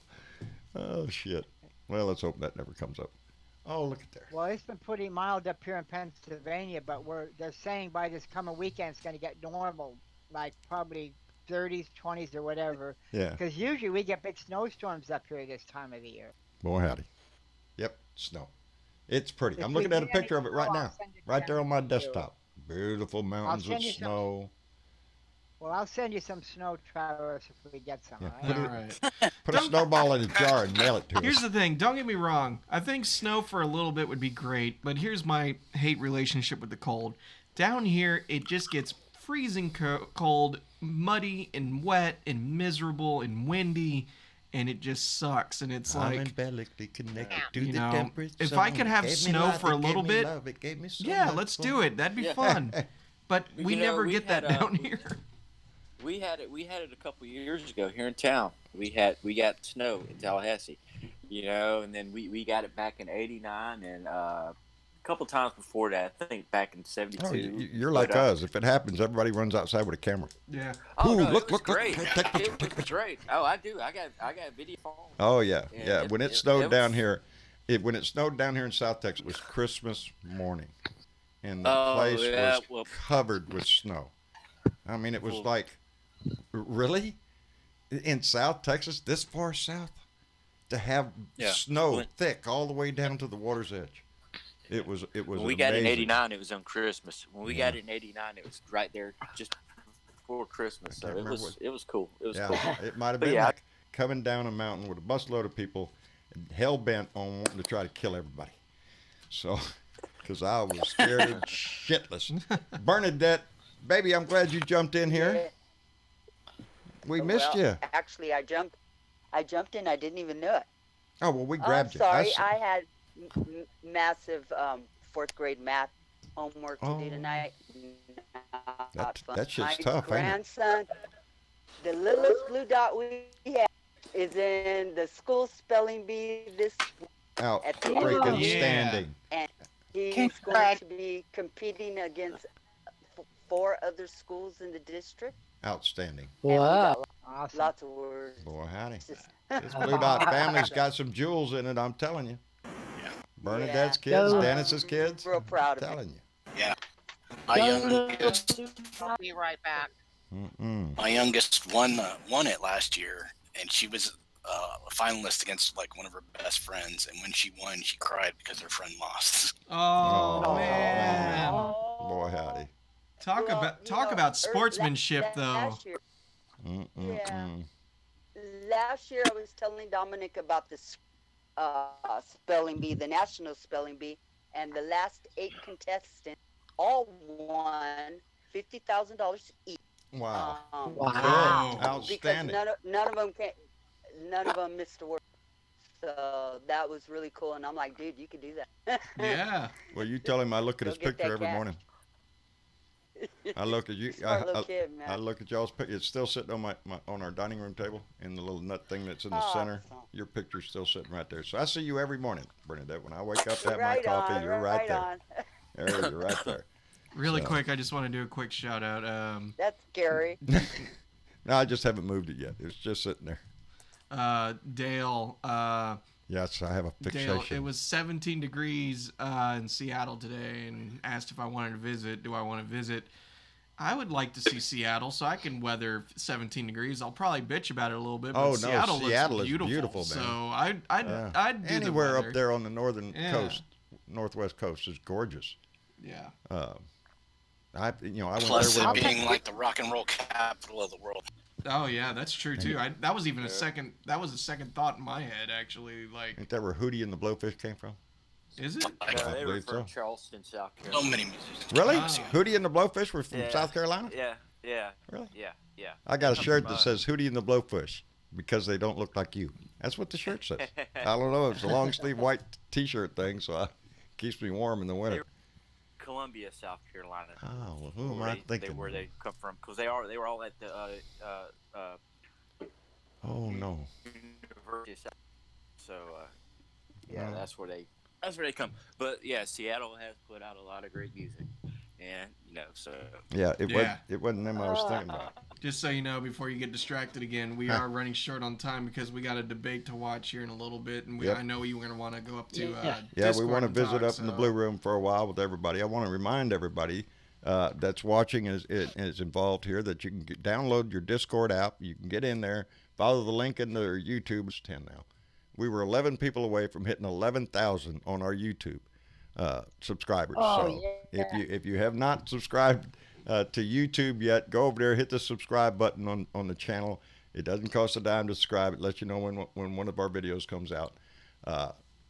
Oh shit. Well, let's hope that never comes up. Oh, look at there. well, it's been pretty mild up here in Pennsylvania, but they're saying by this coming weekend it's going to get normal, like probably 30s, 20s, or whatever. Yeah. Because usually we get big snowstorms up here this time of the year. Boy, howdy. Yep, snow. It's pretty. If I'm we looking at a get any picture of it snow, right I'll now. send it Right there down on my to you. desktop. Beautiful mountains with send you some- snow. Well, I'll send you some snow, Travis, if we get some. Yeah, All right? All right. Put a snowball in a jar and mail it to Here's us. the thing. Don't get me wrong. I think snow for a little bit would be great, but here's my hate relationship with the cold. Down here, it just gets freezing cold, muddy and wet and miserable and windy, and it just sucks. And it's I'm like, umbilically connected to you the know, temperate if I zone. could have Gave me snow life, for a it gave little me bit, love, it gave me so yeah, much let's fun. do it. That'd be Yeah. fun. But we You know, never we get that had, down here. We had it a couple years ago here in town. We got snow in Tallahassee, you know, and then we got it back in '89 and a couple times before that. I think back in '72. Oh, you're like us. If it happens, everybody runs outside with a camera. Yeah. Oh, Ooh, no, look, it was look, look. great. Take a picture, It take a was picture. great. Oh, I do. I got a video phone. Oh, yeah. And Yeah. When it snowed was- down here, when it snowed down here in South Texas, it was Christmas morning. And the Oh, place yeah, was well- covered with snow. I mean, it was Well- like, really? In South Texas, this far south? To have Yeah. snow When- thick all the way down to the water's edge. It was When we got it in amazing. '89, it was on Christmas. When we got it in '89, it was right there just before Christmas. So can't it remember was cool. It was Yeah, cool. it might have But been yeah, like coming down a mountain with a busload of people hell bent on wanting to try to kill everybody. So, because I was scared and shitless. Bernadette, baby, I'm glad you jumped in here. We missed you. Actually, I jumped in. I didn't even know it. Oh, well, we I'm grabbed you. sorry. I I had massive fourth grade math homework to Oh. do tonight. Not fun. that shit's My tough, ain't it? grandson, the littlest blue dot we have, is in the school spelling bee this Out at the freaking Yeah. standing. and he's going to be competing against 4 other schools in the district. Outstanding. And we Wow. got Awesome. lots of words. Boy, howdy. This Blue Dot family's got some jewels in it, I'm telling you. Bernadette's kids, Go. Dennis's kids. Real proud of I'm it. telling you. yeah. My youngest, I'll be right back. Mm-mm. my youngest won it last year, and she was a finalist against like one of her best friends. And when she won, she cried because her friend lost. Oh, Oh, man. Boy, howdy. Talk Well, about sportsmanship, though. Last year, Mm-mm-mm. last year I was telling Dominic about the spelling bee, the national spelling bee, and the last 8 contestants all won $50,000 each. Wow. Wow. Good. Outstanding. Because none of them missed a word. So that was really cool, and I'm like, dude, you could do that. Yeah. Well, you tell him I look at Go his get picture that every cash. morning. I look at you. Smart little kid, man. I look at y'all's picture. It's still sitting on on our dining room table in the little nut thing that's in the center. Awesome. Your picture's still sitting right there. So I see you every morning, Bernadette. When I wake up to have Right my coffee, on, you're right there. on. There, you're right there. Really So- quick, I just want to do a quick shout out. That's scary. No, I just haven't moved it yet. It's just sitting there. Dale. Yes, I have a fixation. Dale, it was 17 degrees in Seattle today, and asked if I wanted to visit. Do I want to visit? I would like to see Seattle, so I can weather 17 degrees. I'll probably bitch about it a little bit, but Oh, no, Seattle Seattle looks is beautiful. beautiful, man. So Yeah. I'd do Anywhere the up weather. there on the northern Yeah. coast, northwest coast is gorgeous. Yeah. I went Plus, there it when I was, being like the rock and roll capital of the world. Oh yeah, that's true too. That was even a second. That was a second thought in my head actually. Like, ain't that where Hootie and the Blowfish came from? is it? I they were believe from so. Charleston, South Carolina. So many musicians. Really? Ah. Hootie and the Blowfish were from Yeah. South Carolina? Yeah. Really? Yeah. I got a Something shirt about that says Hootie and the Blowfish because they don't look like you. That's what the shirt says. I don't know. It's a long sleeve white T-shirt thing, so I keeps me warm in the winter. Columbia, South Carolina. Oh, well, who am I thinking? Where they come from? Because they were all at the oh no. University of South. So Yeah. that's where they come. But yeah, Seattle has put out a lot of great music, and so Yeah, it wasn't them I was thinking about. Just so you know, before you get distracted again, we are running short on time because we got a debate to watch here in a little bit, and I know you're going to want to go up to we want to visit up in the Blue Room for a while with everybody. I want to remind everybody that's watching is involved here that you can download your Discord app. You can get in there, follow the link in their YouTube. It's 10 now. We were 11 people away from hitting 11,000 on our YouTube subscribers. So if you have not subscribed to YouTube yet, go over there, hit the subscribe button on the channel. It doesn't cost a dime to subscribe. It lets you know when one of our videos comes out.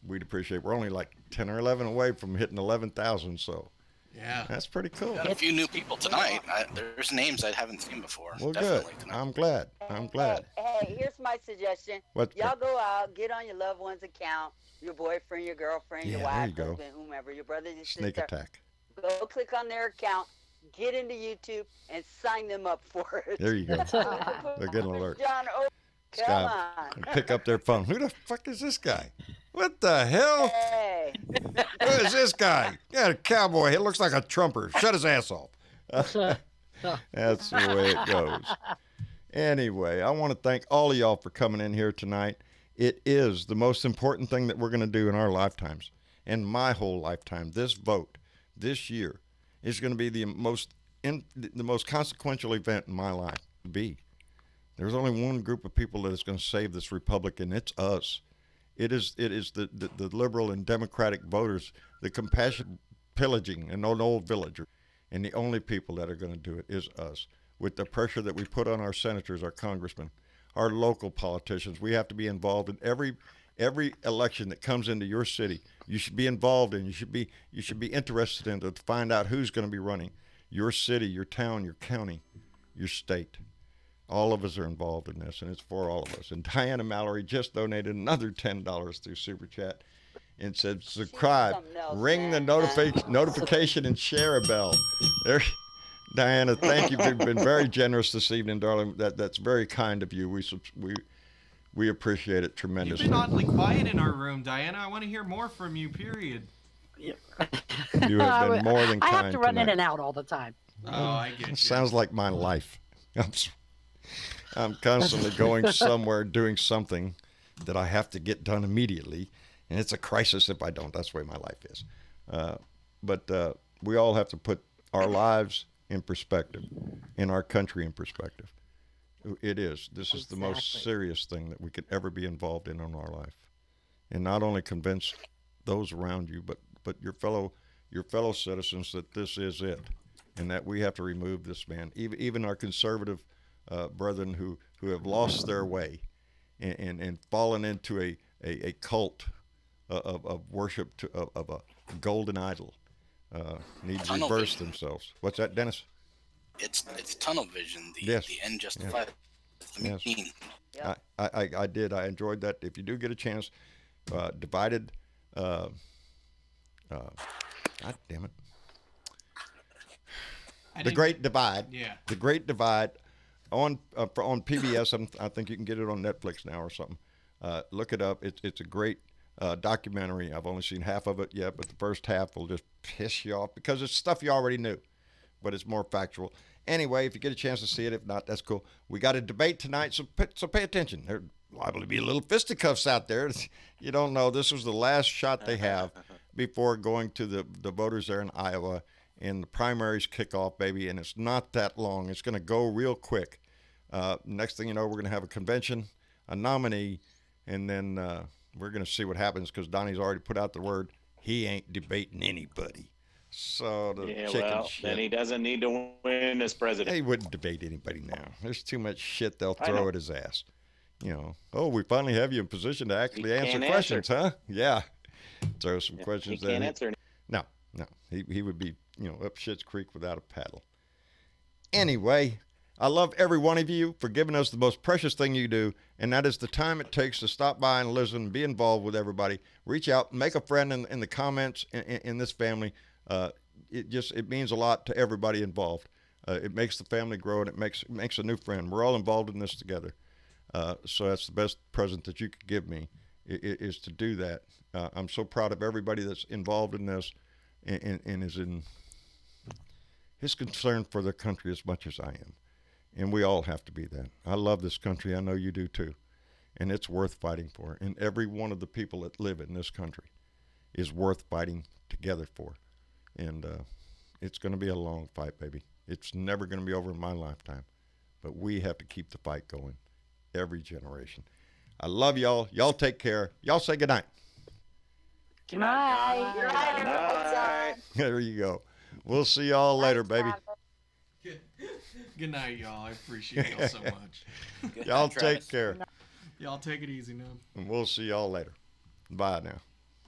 We'd appreciate it. We're only like 10 or 11 away from hitting 11,000, so yeah, that's pretty cool. Got a few new people tonight. There's names I haven't seen before. Well, Definitely good. Tonight. I'm glad. Hey, here's my suggestion. Y'all go out, get on your loved one's account, your boyfriend, your girlfriend, your wife, husband, whomever, your brother, your Sneak sister. attack. Go click on their account, get into YouTube, and sign them up for it. There you go. They're getting an alert. John, come on. Pick up their phone. Who the fuck is this guy? What the hell? Hey. Who is this guy? Got a cowboy. It looks like a trumper. Shut his ass off. That's the way it goes. Anyway, I want to thank all of y'all for coming in here tonight. It is the most important thing that we're going to do in our lifetimes, in my whole lifetime. This vote, this year, is going to be the most consequential event in my life. There's only one group of people that is going to save this republic, and it's us. It is the liberal and democratic voters, the compassion pillaging and old villager, and the only people that are going to do it is us. With the pressure that we put on our senators, our congressmen, our local politicians, we have to be involved in every election that comes into your city. You should be involved in. You should be interested in to find out who's going to be running your city, your town, your county, your state. All of us are involved in this, and it's for all of us. And Diana Mallory just donated another $10 through Super Chat and said, subscribe, ring the notification, and share a bell. There, Diana, thank you. You've been very generous this evening, darling. That's very kind of you. We appreciate it tremendously. You've been oddly quiet in our room, Diana. I want to hear more from you, period. You have been more than kind. I have to run tonight. in and out all the time. Oh, I get you. Sounds like my life. I'm constantly going somewhere, doing something that I have to get done immediately, and it's a crisis if I don't. That's the way my life is. But we all have to put our lives in perspective, in our country in perspective. It is. This is the most serious thing that we could ever be involved in our life, and not only convince those around you, but your fellow citizens that this is it, and that we have to remove this man. Even our conservative brethren who have lost their way and fallen into a cult of worship of a golden idol need to reverse themselves. What's that, Dennis? It's tunnel vision. Yes. The end justifies the means. Yep. I did. I enjoyed that. If you do get a chance, divided. God damn it. The Great Divide. Yeah. The Great Divide on PBS. I think you can get it on Netflix now or something. Look it up. It's a great documentary. I've only seen half of it yet, but the first half will just piss you off because it's stuff you already knew, but it's more factual. Anyway, if you get a chance to see it, if not, that's cool. We got a debate tonight, so pay attention. There liable to be a little fisticuffs out there. You don't know. This was the last shot they have before going to the voters there in Iowa, and the primaries kick off, baby, and it's not that long. It's going to go real quick. Next thing you know, we're going to have a convention, a nominee, and then we're going to see what happens because Donnie's already put out the word he ain't debating anybody. So then he doesn't need to win as president. He wouldn't debate anybody now. There's too much shit they'll throw at his ass. You know, oh, we finally have you in position to actually answer questions, huh? Yeah. Throw some questions he can't answer. No. He would be, up Shit's Creek without a paddle. Anyway, I love every one of you for giving us the most precious thing you do, and that is the time it takes to stop by and listen and be involved with everybody. Reach out, make a friend in the comments in this family. It means a lot to everybody involved. It makes the family grow, and it makes a new friend. We're all involved in this together. So that's the best present that you could give me, is to do that. I'm so proud of everybody that's involved in this and is concerned for their country as much as I am. And we all have to be that. I love this country. I know you do too. And it's worth fighting for. And every one of the people that live in this country is worth fighting together for. And it's going to be a long fight, baby. It's never going to be over in my lifetime. But we have to keep the fight going, every generation. I love y'all. Y'all take care. Y'all say goodnight. Good night. Good night. Good night. There you go. We'll see y'all later, baby. Good night, y'all. I appreciate y'all so much. Y'all take care. Y'all take it easy now. And we'll see y'all later. Bye now.